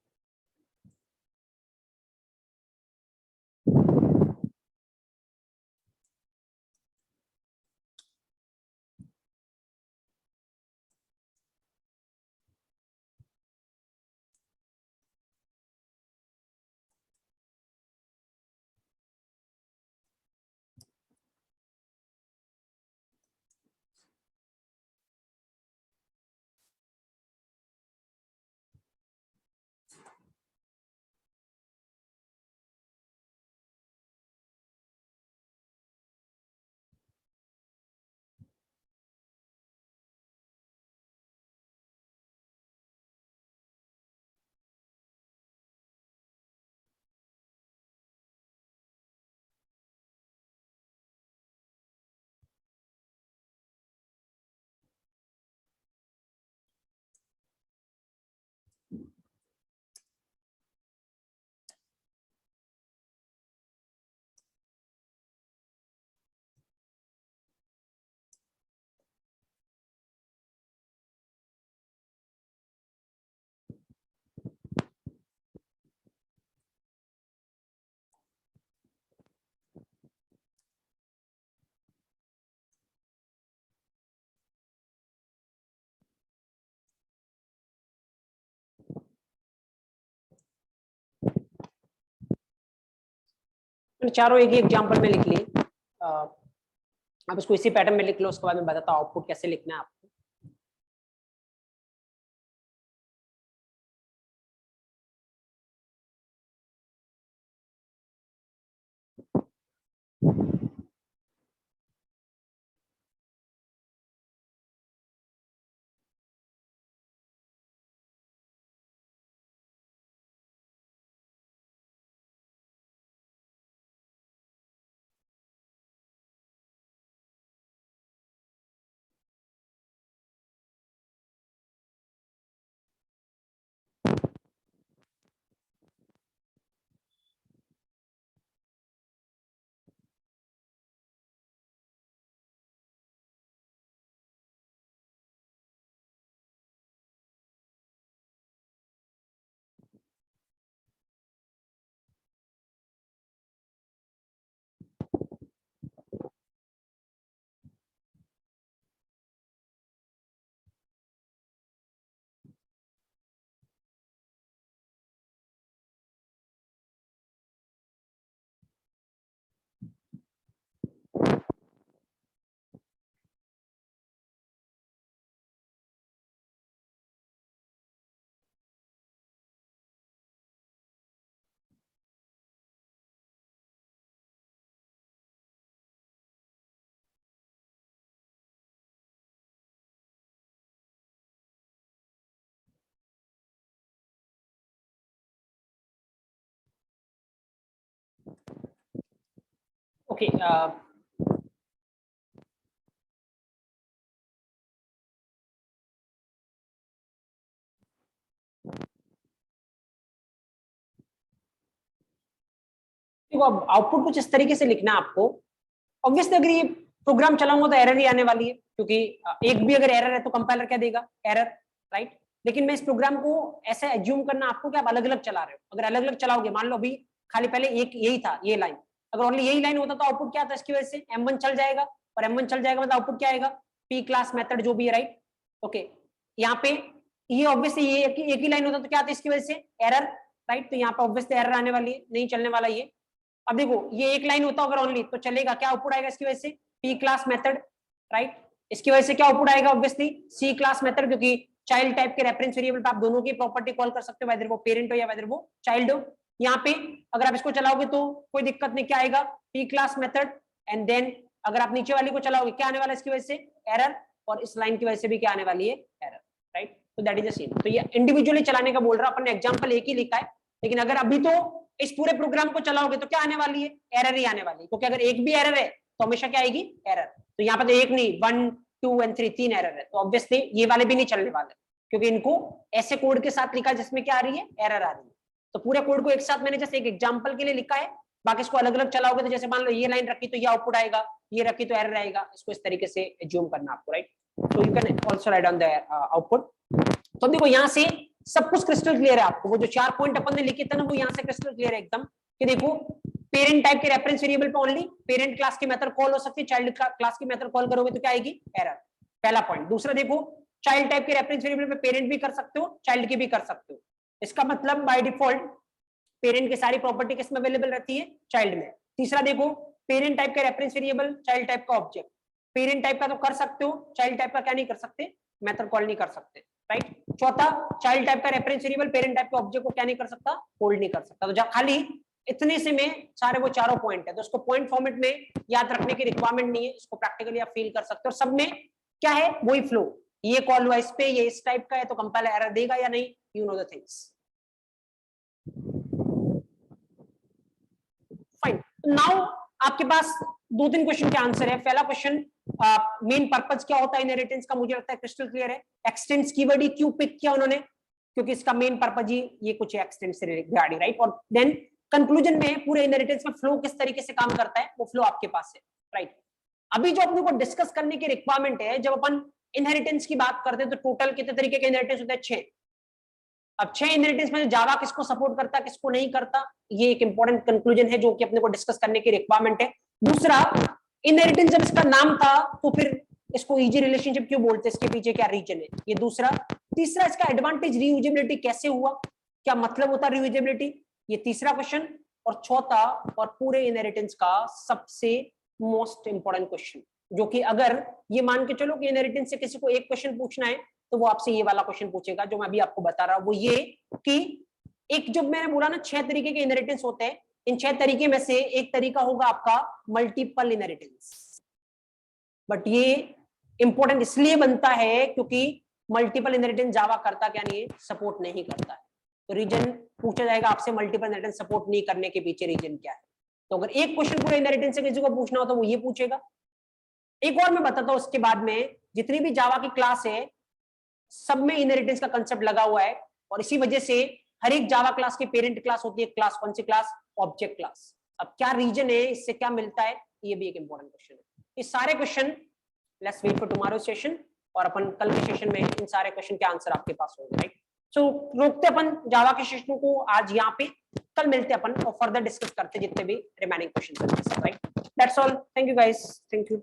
चारों एक ही एग्जाम्पल में लिख लिए, आप इसको इसी पैटर्न में लिख लो, उसके बाद मैं बताता हूँ आउटपुट कैसे लिखना है आपको। ओके देखो अब आउटपुट कुछ इस तरीके से लिखना है आपको। ऑब्वियसली अगर ये प्रोग्राम चलाऊंगा तो एरर ही आने वाली है, क्योंकि एक भी अगर एरर है तो कंपाइलर क्या देगा, एरर, राइट। लेकिन मैं इस प्रोग्राम को ऐसे एज्यूम करना आपको कि आप अलग अलग चला रहे हो। अगर अलग अलग चलाओगे, मान लो अभी खाली पहले एक यही था, ये लाइन, अगर ओनली यही लाइन होता तो आउटपुट क्या था, इसकी वजह से M1 चल जाएगा, और M1 चल जाएगा मतलब आउटपुट क्या आएगा, पी क्लास मेथड जो भी है, राइट। ओके, यहाँ पे ये ऑब्वियसली ये एक ही लाइन होता तो क्या आता इसकी वजह से, एरर, राइट। तो यहाँ पे ऑब्वियसली एरर आने वाली है, नहीं चलने वाला ये। अब देखो ये एक लाइन होता अगर ओनली तो चलेगा, क्या आउटपुट आएगा इसकी वजह से, पी क्लास मेथड, राइट। इसकी वजह से क्या आउटपुट आएगा, ऑब्वियसली सी क्लास मेथड, क्योंकि चाइल्ड टाइप के रेफरेंस वेरिएबल पे आप दोनों की प्रॉपर्टी कॉल कर सकते हो, वेदर वो पेरेंट हो या वेदर वो चाइल्ड हो। यहाँ पे अगर आप इसको चलाओगे तो कोई दिक्कत नहीं, क्या आएगा, P class method, and then अगर आप नीचे वाली को चलाओगे क्या आने वाला इसकी वजह से, एरर, और इस लाइन की वजह से भी क्या आने वाली है, एरर, राइट। तो दैट इज द सेम। तो ये इंडिविजुअली चलाने का बोल रहा, अपन ने एग्जांपल एक ही लिखा है, लेकिन अगर अभी तो इस पूरे प्रोग्राम को चलाओगे तो क्या आने वाली है, एरर ही आने वाली है, क्योंकि अगर एक भी एरर है तो हमेशा क्या आएगी, एरर। तो यहाँ पे तो एक नहीं, 1 2 और 3 तीन एरर है, तो ऑब्वियसली ये वाले भी नहीं चलने वाले, क्योंकि इनको ऐसे कोड के साथ लिखा जिसमें क्या आ रही है, एरर आ रही है। तो पूरे कोड को एक साथ मैंने जैसे एक एग्जांपल के लिए लिखा है, बाकी इसको अलग अलग चलाओगे तो जैसे मान लो ये लाइन रखी तो ये आउटपुट आएगा, ये रखी तो एरर आएगा, इसको इस तरीके से एज्यूम करना आपको, राइट। तो you can also right on the output. तो देखो यहाँ से सब कुछ क्रिस्टल क्लियर है आपको, वो जो 4 पॉइंट अपन ने लिखे थे ना वो यहाँ से क्रिस्टल क्लियर है एकदम, कि देखो पेरेंट टाइप के रेफरेंस वेरिएबल पे ओनली पेरेंट क्लास की मेथड कॉल हो सकती है, चाइल्ड क्लास की मेथड कॉल करोगे तो क्या आएगी, एरर, पहला पॉइंट। दूसरा देखो चाइल्ड टाइप के रेफरेंस वेरिएबल पे पेरेंट भी कर सकते हो, चाइल्ड की भी कर सकते हो, इसका मतलब बाय डिफॉल्ट पेरेंट की सारी प्रॉपर्टी किस में अवेलेबल रहती है, चाइल्ड में। तीसरा देखो पेरेंट टाइप का रेफरेंस वेरिएबल, चाइल्ड टाइप का ऑब्जेक्ट, पेरेंट टाइप का तो कर सकते हो, चाइल्ड टाइप का क्या नहीं कर सकते, मेथड कॉल नहीं कर सकते, राइट। चौथा चाइल्ड टाइप का रेफरेंस वेरिएबल पेरेंट टाइप के ऑब्जेक्ट को क्या नहीं कर सकता, होल्ड नहीं कर सकता। तो खाली इतने से में सारे वो चारों पॉइंट है, तो उसको पॉइंट फॉर्मेट में याद रखने की रिक्वायरमेंट नहीं है, इसको प्रैक्टिकली आप फील कर सकते हो। सब में क्या है, वही फ्लो, ये कॉल हुआ इस पे, ये इस टाइप का है तो कंपाइलर एरर देगा या नहीं, you know the things, fine. Now आपके पास 2-3 क्वेश्चन के आंसर है। पहला क्वेश्चन, मेन पर्पस क्या होता है इनहेरिटेंस का, मुझे लगता है क्रिस्टल क्लियर है। एक्सटेंड्स कीवर्ड ही क्यों पिक किया उन्होंने, क्योंकि इसका मेन पर्पस ही ये कुछ एक्सटेंड से रिगार्डिंग, राइट। और देन कंक्लूजन में पूरे इनहेरिटेंस में फ्लो किस तरीके से काम करता है, वो फ्लो आपके पास है, राइट। अभी जो अपने को डिस्कस करने की रिक्वायरमेंट है, जब अपन इनहेरिटेंस की बात करते हैं तो टोटल कितने तरीके के इनहेरिटेंस होते हैं, 6। अब 6 इनहेरिटेंस में जावा किसको सपोर्ट करता है, किसको नहीं करता, ये एक इंपॉर्टेंट कंक्लूजन है जो कि अपने को डिस्कस करने की रिक्वायरमेंट है। दूसरा, इनहेरिटेंस जब इसका नाम था तो फिर इसको इजी रिलेशनशिप क्यों बोलते हैं, इसके पीछे क्या रीजन है, ये दूसरा। तीसरा, इसका एडवांटेज रीयूजेबिलिटी कैसे हुआ, क्या मतलब होता है रीयूजेबिलिटी, ये तीसरा क्वेश्चन। और चौथा और पूरे इनहेरिटेंस का सबसे मोस्ट इंपॉर्टेंट क्वेश्चन, जो कि अगर ये मान के चलो कि इनहेरिटेंस से किसी को एक क्वेश्चन पूछना है तो वो आपसे ये वाला क्वेश्चन पूछेगा जो मैं अभी आपको बता रहा हूं, वो ये कि एक, जो मैंने बोला ना 6 तरीके के इनहेरिटेंस होते हैं, इन 6 तरीके में से एक तरीका होगा आपका मल्टीपल इनहेरिटेंस। बट ये इंपॉर्टेंट इसलिए बनता है क्योंकि मल्टीपल इनहेरिटेंस जावा करता क्या नहीं है, सपोर्ट नहीं करता है। तो रीजन पूछा जाएगा आपसे, मल्टीपल इनहेरिटेंस सपोर्ट नहीं करने के पीछे रीजन क्या है। तो अगर एक क्वेश्चन पूरे इनहेरिटेंस से किसी को पूछना हो तो वो ये पूछेगा। एक और मैं बताता हूं, उसके बाद में जितनी भी जावा की क्लास है सब में इनहेरिटेंस का कंसेप्ट लगा हुआ है, और इसी वजह से हर एक जावा क्लास की पेरेंट क्लास होती है, क्लास कौन सी क्लास, ऑब्जेक्ट क्लास। अब क्या रीजन है, इससे क्या मिलता है, ये भी एक इंपॉर्टेंट क्वेश्चन है। ये सारे question let's wait for tomorrow session, और अपन कल के सेशन में इन सारे क्वेश्चन के आंसर आपके पास होंगे, राइट। सो रोकते अपन जावा के सेशन को आज यहाँ पे, कल मिलते अपन और फर्दर डिस्कस करते जितने भी remaining question, right. That's all, thank you guys, thank you.